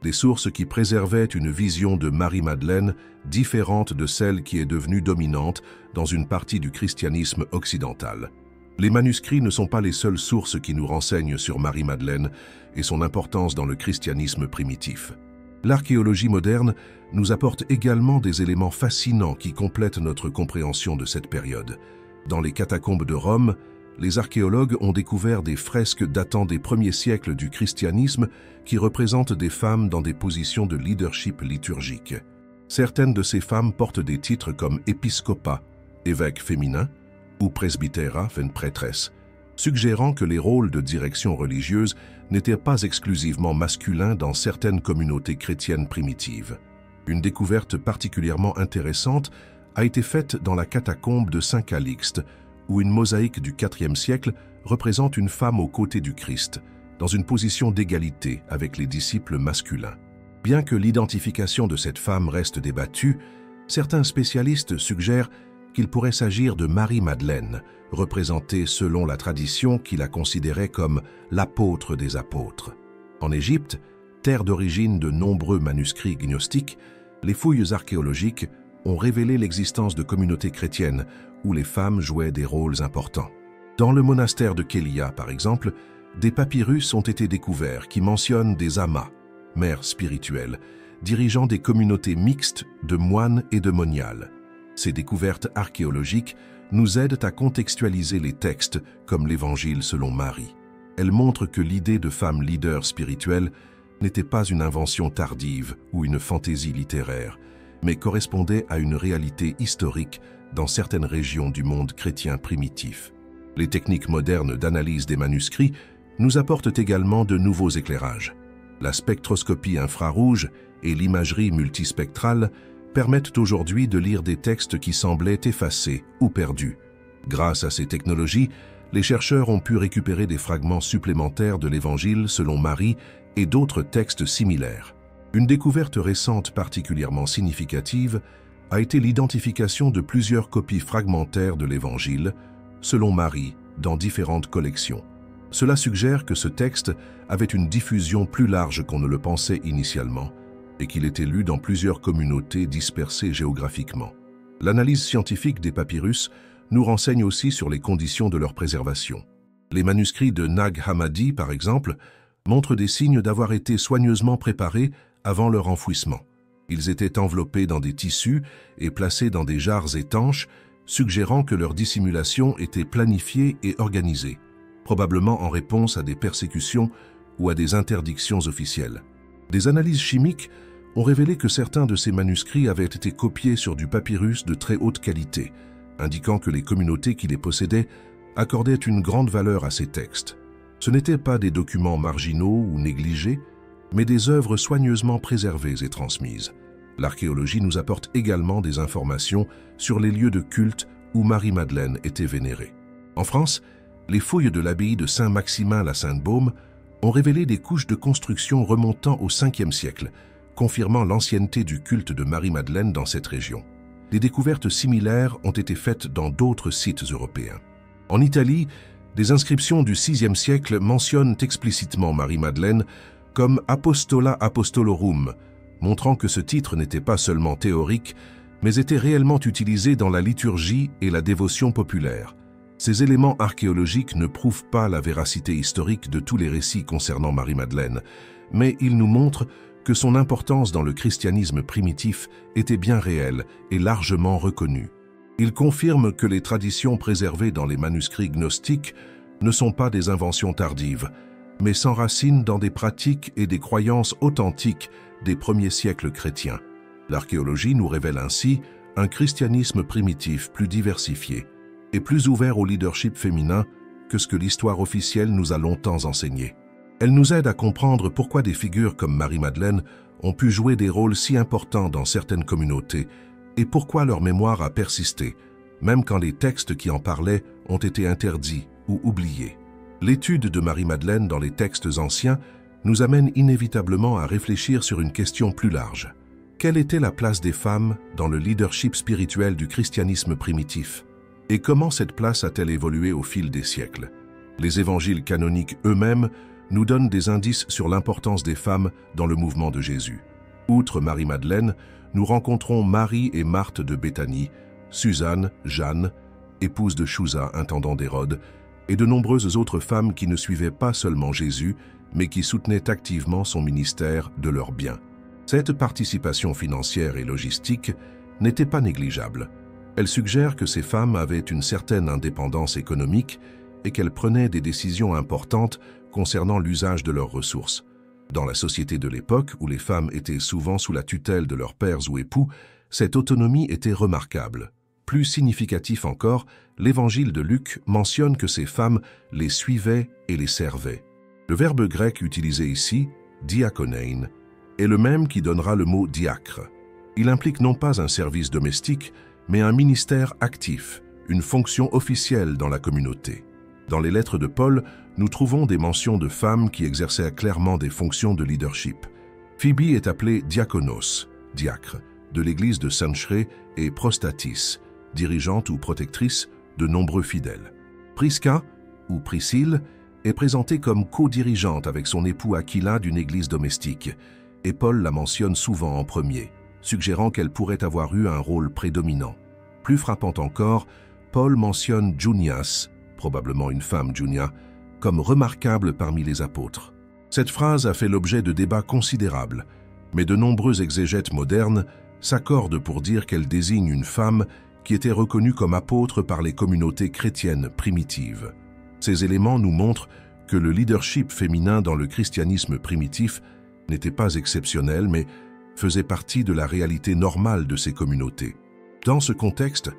des sources qui préservaient une vision de Marie-Madeleine différente de celle qui est devenue dominante dans une partie du christianisme occidental. Les manuscrits ne sont pas les seules sources qui nous renseignent sur Marie-Madeleine et son importance dans le christianisme primitif. L'archéologie moderne nous apporte également des éléments fascinants qui complètent notre compréhension de cette période. Dans les catacombes de Rome, les archéologues ont découvert des fresques datant des premiers siècles du christianisme qui représentent des femmes dans des positions de leadership liturgique. Certaines de ces femmes portent des titres comme épiscopat, évêque féminin, ou presbytera, prêtresse, suggérant que les rôles de direction religieuse n'étaient pas exclusivement masculins dans certaines communautés chrétiennes primitives. Une découverte particulièrement intéressante a été faite dans la catacombe de Saint-Calixte, où une mosaïque du IVe siècle représente une femme aux côtés du Christ, dans une position d'égalité avec les disciples masculins. Bien que l'identification de cette femme reste débattue, certains spécialistes suggèrent qu'il pourrait s'agir de Marie-Madeleine, représentée selon la tradition qui la considérait comme l'apôtre des apôtres. En Égypte, terre d'origine de nombreux manuscrits gnostiques, les fouilles archéologiques ont révélé l'existence de communautés chrétiennes où les femmes jouaient des rôles importants. Dans le monastère de Kélia, par exemple, des papyrus ont été découverts qui mentionnent des amas, mères spirituelles, dirigeant des communautés mixtes de moines et de moniales. Ces découvertes archéologiques nous aident à contextualiser les textes comme l'Évangile selon Marie. Elles montrent que l'idée de femme leader spirituelle n'était pas une invention tardive ou une fantaisie littéraire, mais correspondait à une réalité historique dans certaines régions du monde chrétien primitif. Les techniques modernes d'analyse des manuscrits nous apportent également de nouveaux éclairages. La spectroscopie infrarouge et l'imagerie multispectrale permettent aujourd'hui de lire des textes qui semblaient effacés ou perdus. Grâce à ces technologies, les chercheurs ont pu récupérer des fragments supplémentaires de l'Évangile selon Marie et d'autres textes similaires. Une découverte récente particulièrement significative a été l'identification de plusieurs copies fragmentaires de l'Évangile, selon Marie, dans différentes collections. Cela suggère que ce texte avait une diffusion plus large qu'on ne le pensait initialement, et qu'il était lu dans plusieurs communautés dispersées géographiquement. L'analyse scientifique des papyrus nous renseigne aussi sur les conditions de leur préservation. Les manuscrits de Nag Hammadi, par exemple, montrent des signes d'avoir été soigneusement préparés avant leur enfouissement. Ils étaient enveloppés dans des tissus et placés dans des jarres étanches, suggérant que leur dissimulation était planifiée et organisée, probablement en réponse à des persécutions ou à des interdictions officielles. Des analyses chimiques ont révélé que certains de ces manuscrits avaient été copiés sur du papyrus de très haute qualité, indiquant que les communautés qui les possédaient accordaient une grande valeur à ces textes. Ce n'étaient pas des documents marginaux ou négligés, mais des œuvres soigneusement préservées et transmises. L'archéologie nous apporte également des informations sur les lieux de culte où Marie-Madeleine était vénérée. En France, les fouilles de l'abbaye de Saint-Maximin-la-Sainte-Baume ont révélé des couches de construction remontant au 5e siècle, confirmant l'ancienneté du culte de Marie-Madeleine dans cette région. Des découvertes similaires ont été faites dans d'autres sites européens. En Italie, des inscriptions du 6e siècle mentionnent explicitement Marie-Madeleine comme Apostola Apostolorum, montrant que ce titre n'était pas seulement théorique, mais était réellement utilisé dans la liturgie et la dévotion populaire. Ces éléments archéologiques ne prouvent pas la véracité historique de tous les récits concernant Marie-Madeleine, mais ils nous montrent que son importance dans le christianisme primitif était bien réelle et largement reconnue. Ils confirment que les traditions préservées dans les manuscrits gnostiques ne sont pas des inventions tardives, mais s'enracinent dans des pratiques et des croyances authentiques des premiers siècles chrétiens. L'archéologie nous révèle ainsi un christianisme primitif plus diversifié et plus ouvert au leadership féminin que ce que l'histoire officielle nous a longtemps enseigné. Elle nous aide à comprendre pourquoi des figures comme Marie-Madeleine ont pu jouer des rôles si importants dans certaines communautés et pourquoi leur mémoire a persisté, même quand les textes qui en parlaient ont été interdits ou oubliés. L'étude de Marie-Madeleine dans les textes anciens nous amène inévitablement à réfléchir sur une question plus large. Quelle était la place des femmes dans le leadership spirituel du christianisme primitif? Et comment cette place a-t-elle évolué au fil des siècles? Les évangiles canoniques eux-mêmes nous donnent des indices sur l'importance des femmes dans le mouvement de Jésus. Outre Marie-Madeleine, nous rencontrons Marie et Marthe de Béthanie, Suzanne, Jeanne, épouse de Chuza, intendant d'Hérode, et de nombreuses autres femmes qui ne suivaient pas seulement Jésus, mais qui soutenaient activement son ministère de leurs biens. Cette participation financière et logistique n'était pas négligeable. Elle suggère que ces femmes avaient une certaine indépendance économique et qu'elles prenaient des décisions importantes concernant l'usage de leurs ressources. Dans la société de l'époque, où les femmes étaient souvent sous la tutelle de leurs pères ou époux, cette autonomie était remarquable. Plus significatif encore, l'évangile de Luc mentionne que ces femmes les suivaient et les servaient. Le verbe grec utilisé ici, diakonein, est le même qui donnera le mot diacre. Il implique non pas un service domestique, mais un ministère actif, une fonction officielle dans la communauté. Dans les lettres de Paul, nous trouvons des mentions de femmes qui exerçaient clairement des fonctions de leadership. Phoebe est appelée diakonos, diacre, de l'église de Cenchreae et Prostatis, dirigeante ou protectrice de nombreux fidèles. Prisca, ou Priscille, est présentée comme co-dirigeante avec son époux Aquila d'une église domestique, et Paul la mentionne souvent en premier, suggérant qu'elle pourrait avoir eu un rôle prédominant. Plus frappant encore, Paul mentionne Junias, probablement une femme Junia, comme remarquable parmi les apôtres. Cette phrase a fait l'objet de débats considérables, mais de nombreux exégètes modernes s'accordent pour dire qu'elle désigne une femme qui était reconnue comme apôtre par les communautés chrétiennes primitives. Ces éléments nous montrent que le leadership féminin dans le christianisme primitif n'était pas exceptionnel, mais faisait partie de la réalité normale de ces communautés. Dans ce contexte,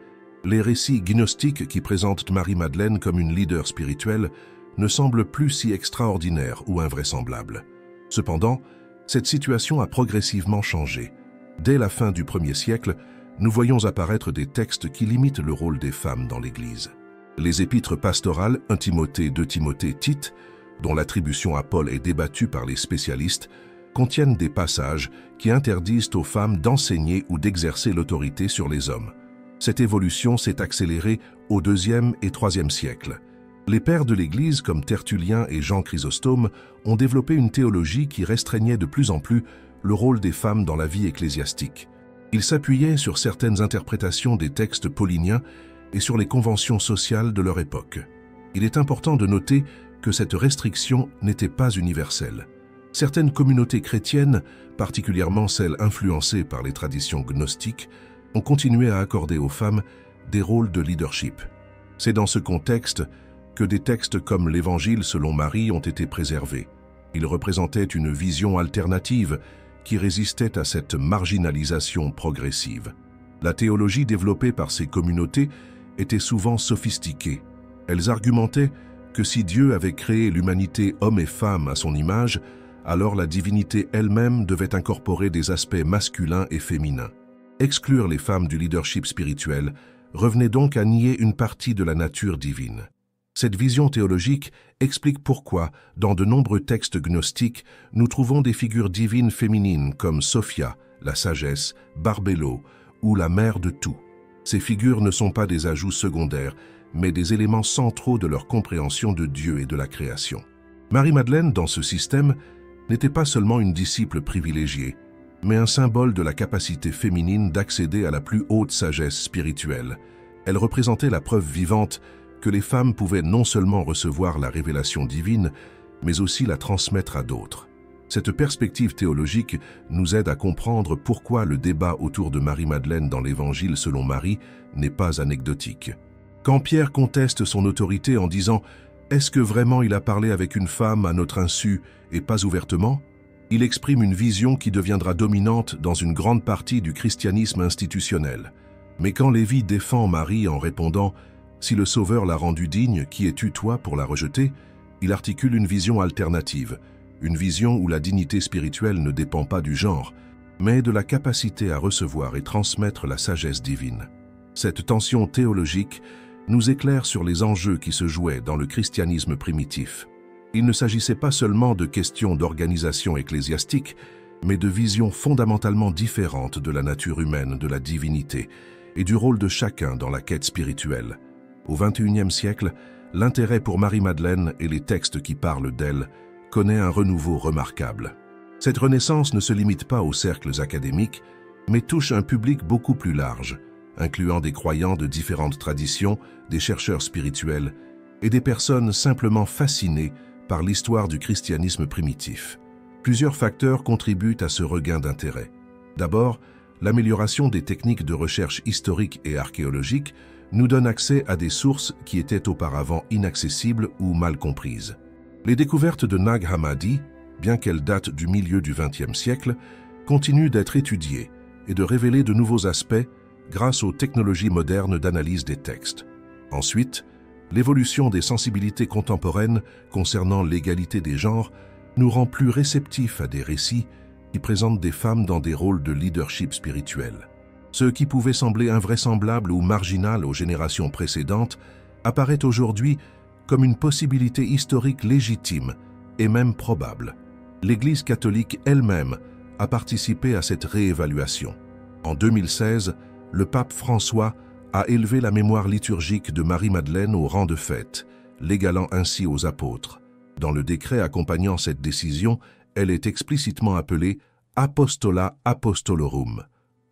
les récits gnostiques qui présentent Marie-Madeleine comme une leader spirituelle ne semblent plus si extraordinaires ou invraisemblables. Cependant, cette situation a progressivement changé. Dès la fin du 1er siècle, nous voyons apparaître des textes qui limitent le rôle des femmes dans l'Église. Les épîtres pastorales 1 Timothée, 2 Timothée, Tite, dont l'attribution à Paul est débattue par les spécialistes, contiennent des passages qui interdisent aux femmes d'enseigner ou d'exercer l'autorité sur les hommes. Cette évolution s'est accélérée au 2e et 3e siècle. Les pères de l'Église comme Tertullien et Jean Chrysostome ont développé une théologie qui restreignait de plus en plus le rôle des femmes dans la vie ecclésiastique. Ils s'appuyaient sur certaines interprétations des textes pauliniens et sur les conventions sociales de leur époque. Il est important de noter que cette restriction n'était pas universelle. Certaines communautés chrétiennes, particulièrement celles influencées par les traditions gnostiques, ont continué à accorder aux femmes des rôles de leadership. C'est dans ce contexte que des textes comme l'Évangile selon Marie ont été préservés. Ils représentaient une vision alternative qui résistait à cette marginalisation progressive. La théologie développée par ces communautés était souvent sophistiquée. Elles argumentaient que si Dieu avait créé l'humanité homme et femme à son image, alors la divinité elle-même devait incorporer des aspects masculins et féminins. Exclure les femmes du leadership spirituel revenait donc à nier une partie de la nature divine. Cette vision théologique explique pourquoi, dans de nombreux textes gnostiques, nous trouvons des figures divines féminines comme Sophia, la sagesse, Barbelo ou la mère de tout. Ces figures ne sont pas des ajouts secondaires, mais des éléments centraux de leur compréhension de Dieu et de la création. Marie-Madeleine, dans ce système, n'était pas seulement une disciple privilégiée, mais un symbole de la capacité féminine d'accéder à la plus haute sagesse spirituelle. Elle représentait la preuve vivante que les femmes pouvaient non seulement recevoir la révélation divine, mais aussi la transmettre à d'autres. Cette perspective théologique nous aide à comprendre pourquoi le débat autour de Marie-Madeleine dans l'Évangile selon Marie n'est pas anecdotique. Quand Pierre conteste son autorité en disant « Est-ce que vraiment il a parlé avec une femme à notre insu et pas ouvertement ?» il exprime une vision qui deviendra dominante dans une grande partie du christianisme institutionnel. Mais quand Lévi défend Marie en répondant « Si le Sauveur l'a rendue digne, qui es-tu toi pour la rejeter ?» il articule une vision alternative, une vision où la dignité spirituelle ne dépend pas du genre, mais de la capacité à recevoir et transmettre la sagesse divine. Cette tension théologique nous éclaire sur les enjeux qui se jouaient dans le christianisme primitif. Il ne s'agissait pas seulement de questions d'organisation ecclésiastique, mais de visions fondamentalement différentes de la nature humaine, de la divinité et du rôle de chacun dans la quête spirituelle. Au XXIe siècle, l'intérêt pour Marie-Madeleine et les textes qui parlent d'elle connaît un renouveau remarquable. Cette renaissance ne se limite pas aux cercles académiques, mais touche un public beaucoup plus large, incluant des croyants de différentes traditions, des chercheurs spirituels et des personnes simplement fascinées par l'histoire du christianisme primitif. Plusieurs facteurs contribuent à ce regain d'intérêt. D'abord, l'amélioration des techniques de recherche historique et archéologique nous donne accès à des sources qui étaient auparavant inaccessibles ou mal comprises. Les découvertes de Nag Hammadi, bien qu'elles datent du milieu du XXe siècle, continuent d'être étudiées et de révéler de nouveaux aspects grâce aux technologies modernes d'analyse des textes. Ensuite, l'évolution des sensibilités contemporaines concernant l'égalité des genres nous rend plus réceptifs à des récits qui présentent des femmes dans des rôles de leadership spirituel. Ce qui pouvait sembler invraisemblable ou marginal aux générations précédentes apparaît aujourd'hui comme une possibilité historique légitime et même probable. L'Église catholique elle-même a participé à cette réévaluation. En 2016, le pape François a élevé la mémoire liturgique de Marie-Madeleine au rang de fête, l'égalant ainsi aux apôtres. Dans le décret accompagnant cette décision, elle est explicitement appelée Apostola Apostolorum,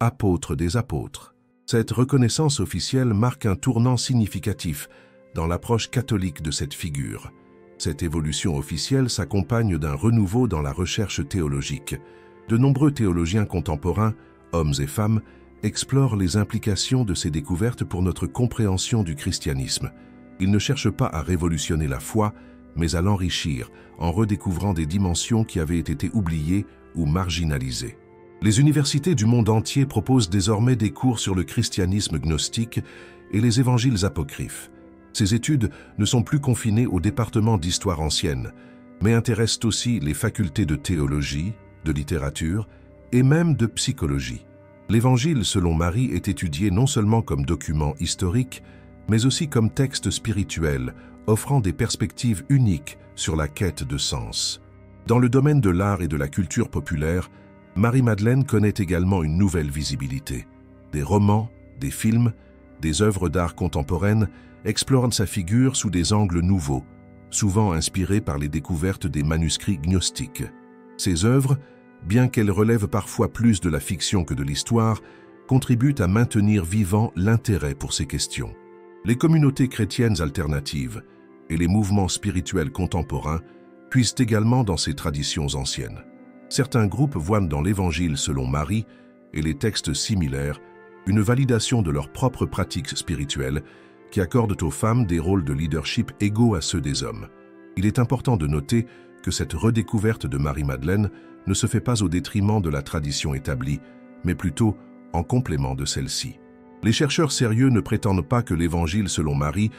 apôtre des apôtres. Cette reconnaissance officielle marque un tournant significatif dans l'approche catholique de cette figure. Cette évolution officielle s'accompagne d'un renouveau dans la recherche théologique. De nombreux théologiens contemporains, hommes et femmes, explore les implications de ces découvertes pour notre compréhension du christianisme. Il ne cherche pas à révolutionner la foi, mais à l'enrichir en redécouvrant des dimensions qui avaient été oubliées ou marginalisées. Les universités du monde entier proposent désormais des cours sur le christianisme gnostique et les évangiles apocryphes. Ces études ne sont plus confinées au département d'histoire ancienne, mais intéressent aussi les facultés de théologie, de littérature et même de psychologie. L'Évangile selon Marie est étudié non seulement comme document historique, mais aussi comme texte spirituel, offrant des perspectives uniques sur la quête de sens. Dans le domaine de l'art et de la culture populaire, Marie-Madeleine connaît également une nouvelle visibilité. Des romans, des films, des œuvres d'art contemporaines explorent sa figure sous des angles nouveaux, souvent inspirés par les découvertes des manuscrits gnostiques. Ces œuvres, bien qu'elles relèvent parfois plus de la fiction que de l'histoire, contribuent à maintenir vivant l'intérêt pour ces questions. Les communautés chrétiennes alternatives et les mouvements spirituels contemporains puisent également dans ces traditions anciennes. Certains groupes voient dans l'Évangile selon Marie et les textes similaires une validation de leurs propres pratiques spirituelles qui accordent aux femmes des rôles de leadership égaux à ceux des hommes. Il est important de noter que cette redécouverte de Marie-Madeleine ne se fait pas au détriment de la tradition établie, mais plutôt en complément de celle-ci. Les chercheurs sérieux ne prétendent pas que l'Évangile selon Marie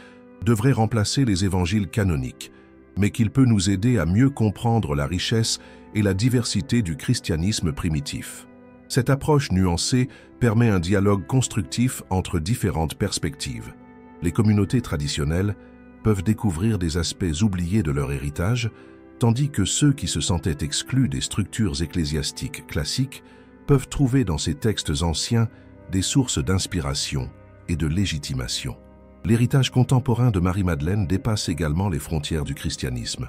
devrait remplacer les évangiles canoniques, mais qu'il peut nous aider à mieux comprendre la richesse et la diversité du christianisme primitif. Cette approche nuancée permet un dialogue constructif entre différentes perspectives. Les communautés traditionnelles peuvent découvrir des aspects oubliés de leur héritage, tandis que ceux qui se sentaient exclus des structures ecclésiastiques classiques peuvent trouver dans ces textes anciens des sources d'inspiration et de légitimation. L'héritage contemporain de Marie-Madeleine dépasse également les frontières du christianisme.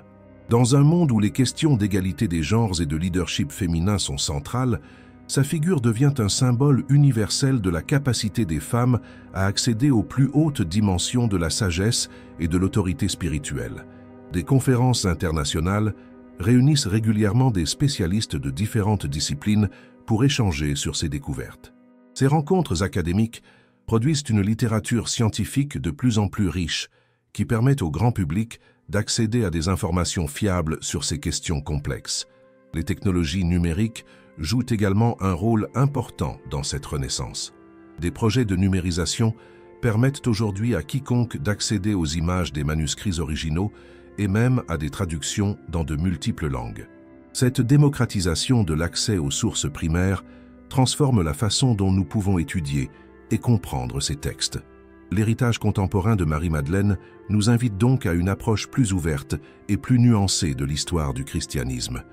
Dans un monde où les questions d'égalité des genres et de leadership féminin sont centrales, sa figure devient un symbole universel de la capacité des femmes à accéder aux plus hautes dimensions de la sagesse et de l'autorité spirituelle. Des conférences internationales réunissent régulièrement des spécialistes de différentes disciplines pour échanger sur ces découvertes. Ces rencontres académiques produisent une littérature scientifique de plus en plus riche qui permet au grand public d'accéder à des informations fiables sur ces questions complexes. Les technologies numériques jouent également un rôle important dans cette renaissance. Des projets de numérisation permettent aujourd'hui à quiconque d'accéder aux images des manuscrits originaux et même à des traductions dans de multiples langues. Cette démocratisation de l'accès aux sources primaires transforme la façon dont nous pouvons étudier et comprendre ces textes. L'héritage contemporain de Marie-Madeleine nous invite donc à une approche plus ouverte et plus nuancée de l'histoire du christianisme.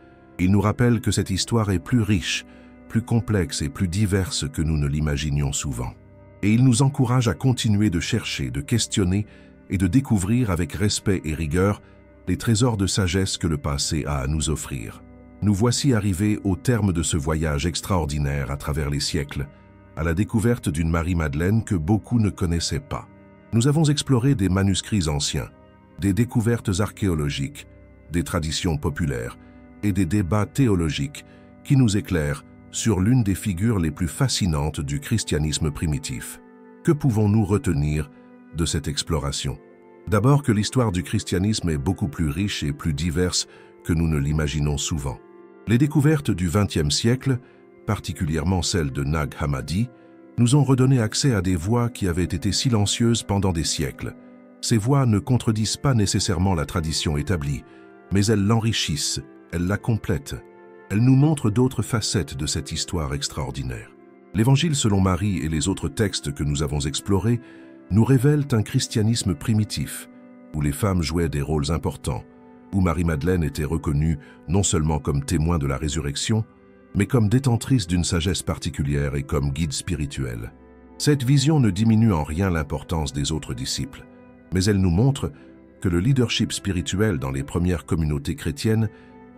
Il nous rappelle que cette histoire est plus riche, plus complexe et plus diverse que nous ne l'imaginions souvent. Et il nous encourage à continuer de chercher, de questionner et de découvrir avec respect et rigueur les trésors de sagesse que le passé a à nous offrir. Nous voici arrivés au terme de ce voyage extraordinaire à travers les siècles, à la découverte d'une Marie-Madeleine que beaucoup ne connaissaient pas. Nous avons exploré des manuscrits anciens, des découvertes archéologiques, des traditions populaires et des débats théologiques qui nous éclairent sur l'une des figures les plus fascinantes du christianisme primitif. Que pouvons-nous retenir de cette exploration? D'abord que l'histoire du christianisme est beaucoup plus riche et plus diverse que nous ne l'imaginons souvent. Les découvertes du XXe siècle, particulièrement celles de Nag Hammadi, nous ont redonné accès à des voix qui avaient été silencieuses pendant des siècles. Ces voix ne contredisent pas nécessairement la tradition établie, mais elles l'enrichissent, elles la complètent. Elles nous montrent d'autres facettes de cette histoire extraordinaire. L'Évangile selon Marie et les autres textes que nous avons explorés nous révèlent un christianisme primitif, où les femmes jouaient des rôles importants, où Marie-Madeleine était reconnue non seulement comme témoin de la résurrection, mais comme détentrice d'une sagesse particulière et comme guide spirituel. Cette vision ne diminue en rien l'importance des autres disciples, mais elle nous montre que le leadership spirituel dans les premières communautés chrétiennes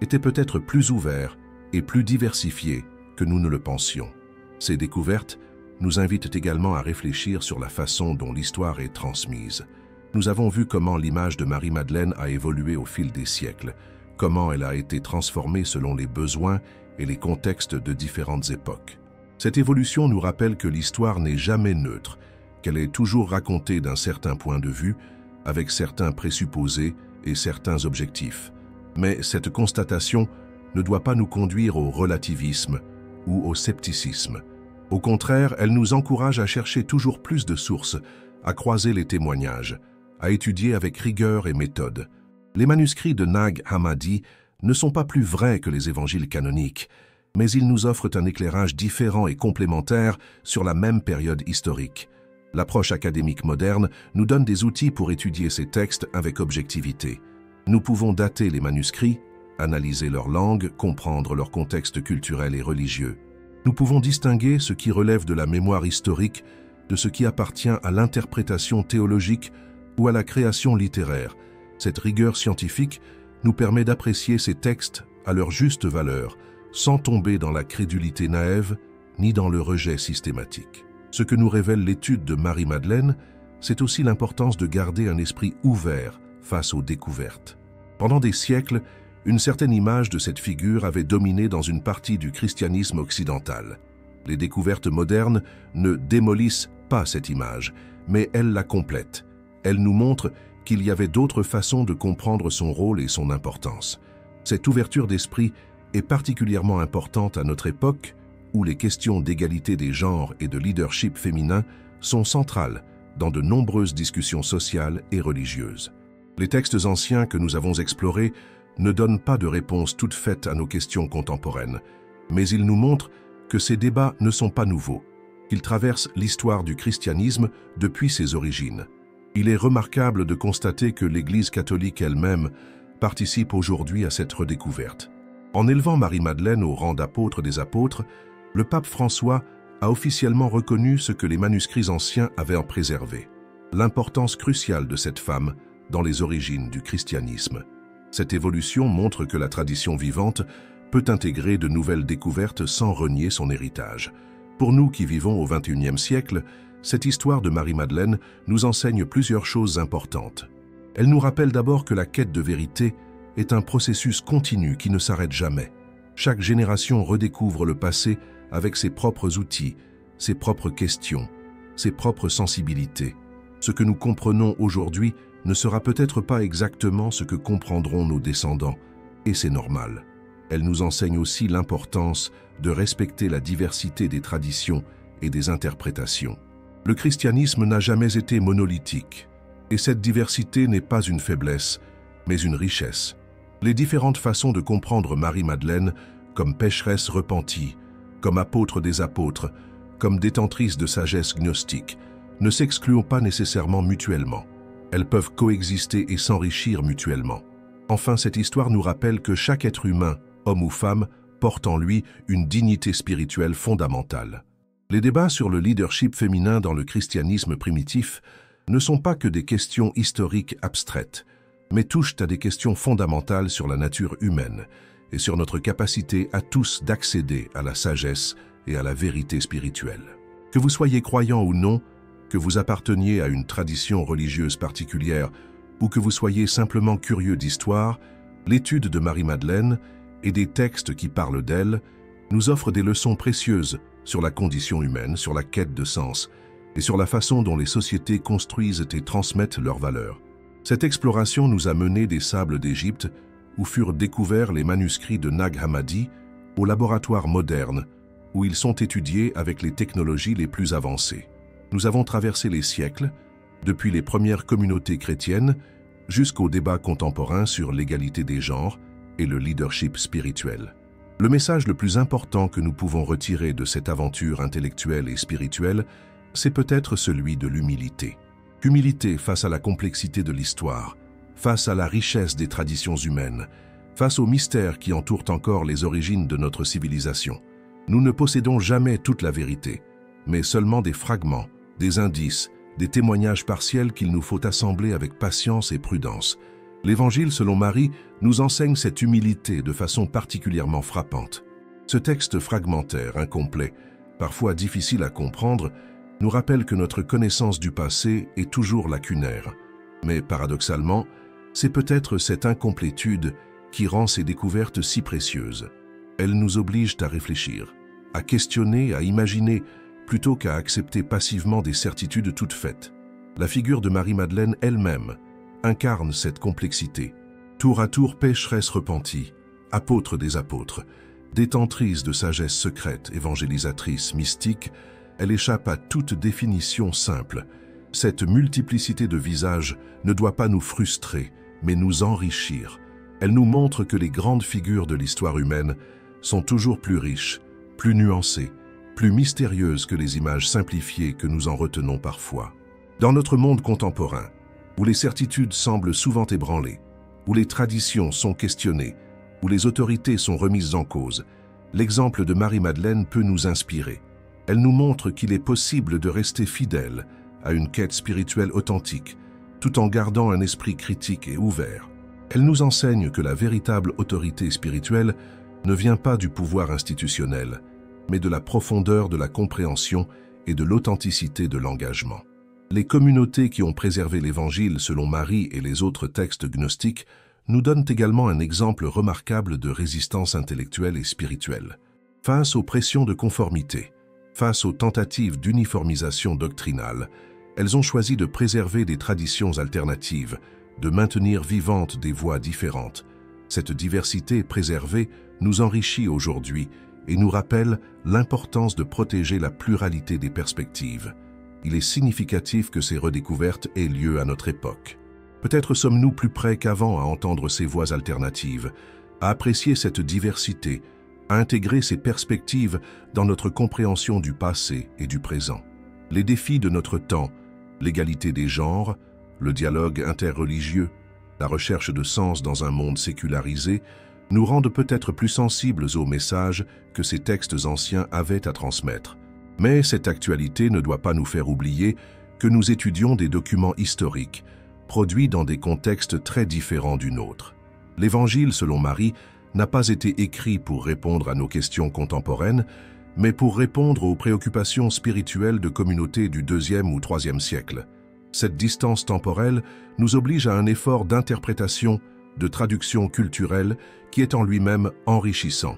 était peut-être plus ouvert et plus diversifié que nous ne le pensions. Ces découvertes nous invitent également à réfléchir sur la façon dont l'histoire est transmise. Nous avons vu comment l'image de Marie-Madeleine a évolué au fil des siècles, comment elle a été transformée selon les besoins et les contextes de différentes époques. Cette évolution nous rappelle que l'histoire n'est jamais neutre, qu'elle est toujours racontée d'un certain point de vue, avec certains présupposés et certains objectifs. Mais cette constatation ne doit pas nous conduire au relativisme ou au scepticisme. Au contraire, elle nous encourage à chercher toujours plus de sources, à croiser les témoignages, à étudier avec rigueur et méthode. Les manuscrits de Nag Hammadi ne sont pas plus vrais que les évangiles canoniques, mais ils nous offrent un éclairage différent et complémentaire sur la même période historique. L'approche académique moderne nous donne des outils pour étudier ces textes avec objectivité. Nous pouvons dater les manuscrits, analyser leur langue, comprendre leur contexte culturel et religieux. Nous pouvons distinguer ce qui relève de la mémoire historique de ce qui appartient à l'interprétation théologique ou à la création littéraire. Cette rigueur scientifique nous permet d'apprécier ces textes à leur juste valeur, sans tomber dans la crédulité naïve ni dans le rejet systématique. Ce que nous révèle l'étude de Marie-Madeleine, c'est aussi l'importance de garder un esprit ouvert face aux découvertes. Pendant des siècles, Une certaine image de cette figure avait dominé dans une partie du christianisme occidental. Les découvertes modernes ne démolissent pas cette image, mais elles la complètent. Elles nous montrent qu'il y avait d'autres façons de comprendre son rôle et son importance. Cette ouverture d'esprit est particulièrement importante à notre époque où les questions d'égalité des genres et de leadership féminin sont centrales dans de nombreuses discussions sociales et religieuses. Les textes anciens que nous avons explorés ne donnent pas de réponse toute faite à nos questions contemporaines, mais ils nous montrent que ces débats ne sont pas nouveaux, qu'ils traversent l'histoire du christianisme depuis ses origines. Il est remarquable de constater que l'Église catholique elle-même participe aujourd'hui à cette redécouverte. En élevant Marie-Madeleine au rang d'apôtre des apôtres, le pape François a officiellement reconnu ce que les manuscrits anciens avaient en préservé, l'importance cruciale de cette femme dans les origines du christianisme. Cette évolution montre que la tradition vivante peut intégrer de nouvelles découvertes sans renier son héritage. Pour nous qui vivons au XXIe siècle, cette histoire de Marie-Madeleine nous enseigne plusieurs choses importantes. Elle nous rappelle d'abord que la quête de vérité est un processus continu qui ne s'arrête jamais. Chaque génération redécouvre le passé avec ses propres outils, ses propres questions, ses propres sensibilités. Ce que nous comprenons aujourd'hui ne sera peut-être pas exactement ce que comprendront nos descendants, et c'est normal. Elle nous enseigne aussi l'importance de respecter la diversité des traditions et des interprétations. Le christianisme n'a jamais été monolithique, et cette diversité n'est pas une faiblesse, mais une richesse. Les différentes façons de comprendre Marie-Madeleine comme pécheresse repentie, comme apôtre des apôtres, comme détentrice de sagesse gnostique, ne s'excluent pas nécessairement mutuellement. Elles peuvent coexister et s'enrichir mutuellement. Enfin, cette histoire nous rappelle que chaque être humain, homme ou femme, porte en lui une dignité spirituelle fondamentale. Les débats sur le leadership féminin dans le christianisme primitif ne sont pas que des questions historiques abstraites, mais touchent à des questions fondamentales sur la nature humaine et sur notre capacité à tous d'accéder à la sagesse et à la vérité spirituelle. Que vous soyez croyant ou non, que vous apparteniez à une tradition religieuse particulière ou que vous soyez simplement curieux d'histoire, l'étude de Marie-Madeleine et des textes qui parlent d'elle nous offrent des leçons précieuses sur la condition humaine, sur la quête de sens et sur la façon dont les sociétés construisent et transmettent leurs valeurs. Cette exploration nous a menés des sables d'Égypte où furent découverts les manuscrits de Nag Hammadi au laboratoire moderne où ils sont étudiés avec les technologies les plus avancées. Nous avons traversé les siècles, depuis les premières communautés chrétiennes jusqu'aux débats contemporains sur l'égalité des genres et le leadership spirituel. Le message le plus important que nous pouvons retirer de cette aventure intellectuelle et spirituelle, c'est peut-être celui de l'humilité. Humilité face à la complexité de l'histoire, face à la richesse des traditions humaines, face aux mystères qui entourent encore les origines de notre civilisation. Nous ne possédons jamais toute la vérité, mais seulement des fragments, des indices, des témoignages partiels qu'il nous faut assembler avec patience et prudence. L'Évangile selon Marie nous enseigne cette humilité de façon particulièrement frappante. Ce texte fragmentaire, incomplet, parfois difficile à comprendre, nous rappelle que notre connaissance du passé est toujours lacunaire. Mais paradoxalement, c'est peut-être cette incomplétude qui rend ces découvertes si précieuses. Elles nous obligent à réfléchir, à questionner, à imaginer, plutôt qu'à accepter passivement des certitudes toutes faites. La figure de Marie-Madeleine elle-même incarne cette complexité. Tour à tour pécheresse repentie, apôtre des apôtres, détentrice de sagesse secrète, évangélisatrice, mystique, elle échappe à toute définition simple. Cette multiplicité de visages ne doit pas nous frustrer, mais nous enrichir. Elle nous montre que les grandes figures de l'histoire humaine sont toujours plus riches, plus nuancées, plus mystérieuses que les images simplifiées que nous en retenons parfois. Dans notre monde contemporain, où les certitudes semblent souvent ébranlées, où les traditions sont questionnées, où les autorités sont remises en cause, l'exemple de Marie-Madeleine peut nous inspirer. Elle nous montre qu'il est possible de rester fidèle à une quête spirituelle authentique, tout en gardant un esprit critique et ouvert. Elle nous enseigne que la véritable autorité spirituelle ne vient pas du pouvoir institutionnel, mais de la profondeur de la compréhension et de l'authenticité de l'engagement. Les communautés qui ont préservé l'Évangile selon Marie et les autres textes gnostiques nous donnent également un exemple remarquable de résistance intellectuelle et spirituelle. Face aux pressions de conformité, face aux tentatives d'uniformisation doctrinale, elles ont choisi de préserver des traditions alternatives, de maintenir vivantes des voix différentes. Cette diversité préservée nous enrichit aujourd'hui et nous rappelle l'importance de protéger la pluralité des perspectives. Il est significatif que ces redécouvertes aient lieu à notre époque. Peut-être sommes-nous plus près qu'avant à entendre ces voix alternatives, à apprécier cette diversité, à intégrer ces perspectives dans notre compréhension du passé et du présent. Les défis de notre temps, l'égalité des genres, le dialogue interreligieux, la recherche de sens dans un monde sécularisé, nous rendent peut-être plus sensibles aux messages que ces textes anciens avaient à transmettre. Mais cette actualité ne doit pas nous faire oublier que nous étudions des documents historiques, produits dans des contextes très différents du nôtre. L'Évangile selon Marie n'a pas été écrit pour répondre à nos questions contemporaines, mais pour répondre aux préoccupations spirituelles de communautés du IIe ou IIIe siècle. Cette distance temporelle nous oblige à un effort d'interprétation, de traduction culturelle qui est en lui-même enrichissant.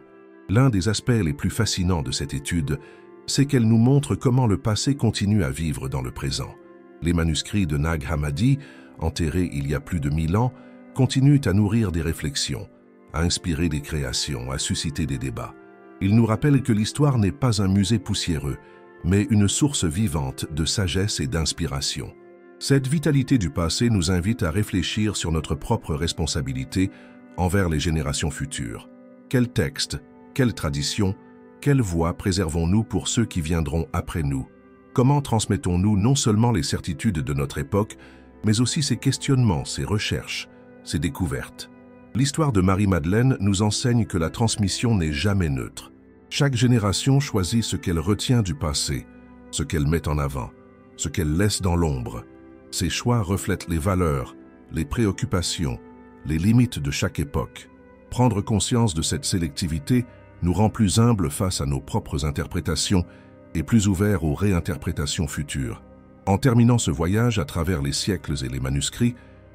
L'un des aspects les plus fascinants de cette étude, c'est qu'elle nous montre comment le passé continue à vivre dans le présent. Les manuscrits de Nag Hammadi, enterrés il y a plus de 1000 ans, continuent à nourrir des réflexions, à inspirer des créations, à susciter des débats. Ils nous rappellent que l'histoire n'est pas un musée poussiéreux, mais une source vivante de sagesse et d'inspiration. Cette vitalité du passé nous invite à réfléchir sur notre propre responsabilité envers les générations futures. Quels textes, quelles traditions, quelles voies préservons-nous pour ceux qui viendront après nous? Comment transmettons-nous non seulement les certitudes de notre époque, mais aussi ses questionnements, ses recherches, ses découvertes? L'histoire de Marie-Madeleine nous enseigne que la transmission n'est jamais neutre. Chaque génération choisit ce qu'elle retient du passé, ce qu'elle met en avant, ce qu'elle laisse dans l'ombre. Ces choix reflètent les valeurs, les préoccupations, les limites de chaque époque. Prendre conscience de cette sélectivité nous rend plus humbles face à nos propres interprétations et plus ouverts aux réinterprétations futures. En terminant ce voyage à travers les siècles et les manuscrits,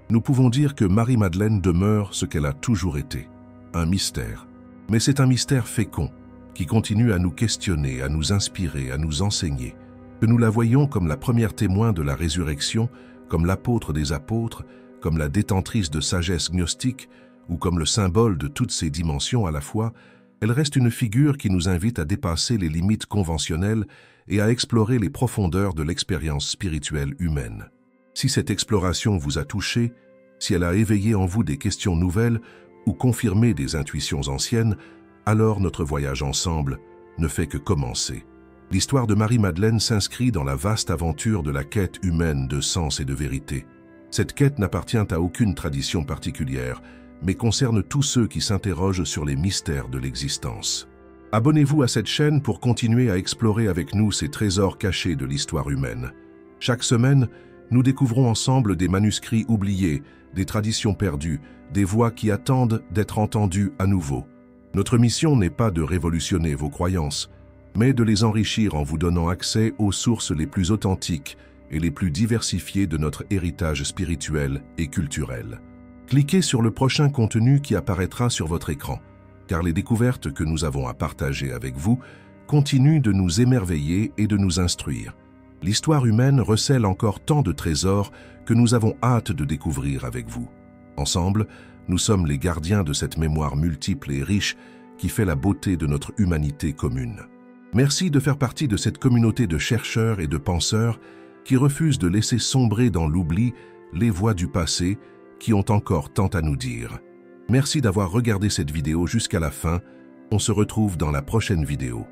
nous pouvons dire que Marie-Madeleine demeure ce qu'elle a toujours été, un mystère. Mais c'est un mystère fécond, qui continue à nous questionner, à nous inspirer, à nous enseigner. Que nous la voyons comme la première témoin de la résurrection, comme l'apôtre des apôtres, comme la détentrice de sagesse gnostique, ou comme le symbole de toutes ces dimensions à la fois, elle reste une figure qui nous invite à dépasser les limites conventionnelles et à explorer les profondeurs de l'expérience spirituelle humaine. Si cette exploration vous a touché, si elle a éveillé en vous des questions nouvelles ou confirmé des intuitions anciennes, alors notre voyage ensemble ne fait que commencer. L'histoire de Marie-Madeleine s'inscrit dans la vaste aventure de la quête humaine de sens et de vérité. Cette quête n'appartient à aucune tradition particulière, mais concerne tous ceux qui s'interrogent sur les mystères de l'existence. Abonnez-vous à cette chaîne pour continuer à explorer avec nous ces trésors cachés de l'histoire humaine. Chaque semaine, nous découvrons ensemble des manuscrits oubliés, des traditions perdues, des voix qui attendent d'être entendues à nouveau. Notre mission n'est pas de révolutionner vos croyances, mais de les enrichir en vous donnant accès aux sources les plus authentiques et les plus diversifiées de notre héritage spirituel et culturel. Cliquez sur le prochain contenu qui apparaîtra sur votre écran, car les découvertes que nous avons à partager avec vous continuent de nous émerveiller et de nous instruire. L'histoire humaine recèle encore tant de trésors que nous avons hâte de découvrir avec vous. Ensemble, nous sommes les gardiens de cette mémoire multiple et riche qui fait la beauté de notre humanité commune. Merci de faire partie de cette communauté de chercheurs et de penseurs qui refusent de laisser sombrer dans l'oubli les voix du passé qui ont encore tant à nous dire. Merci d'avoir regardé cette vidéo jusqu'à la fin. On se retrouve dans la prochaine vidéo.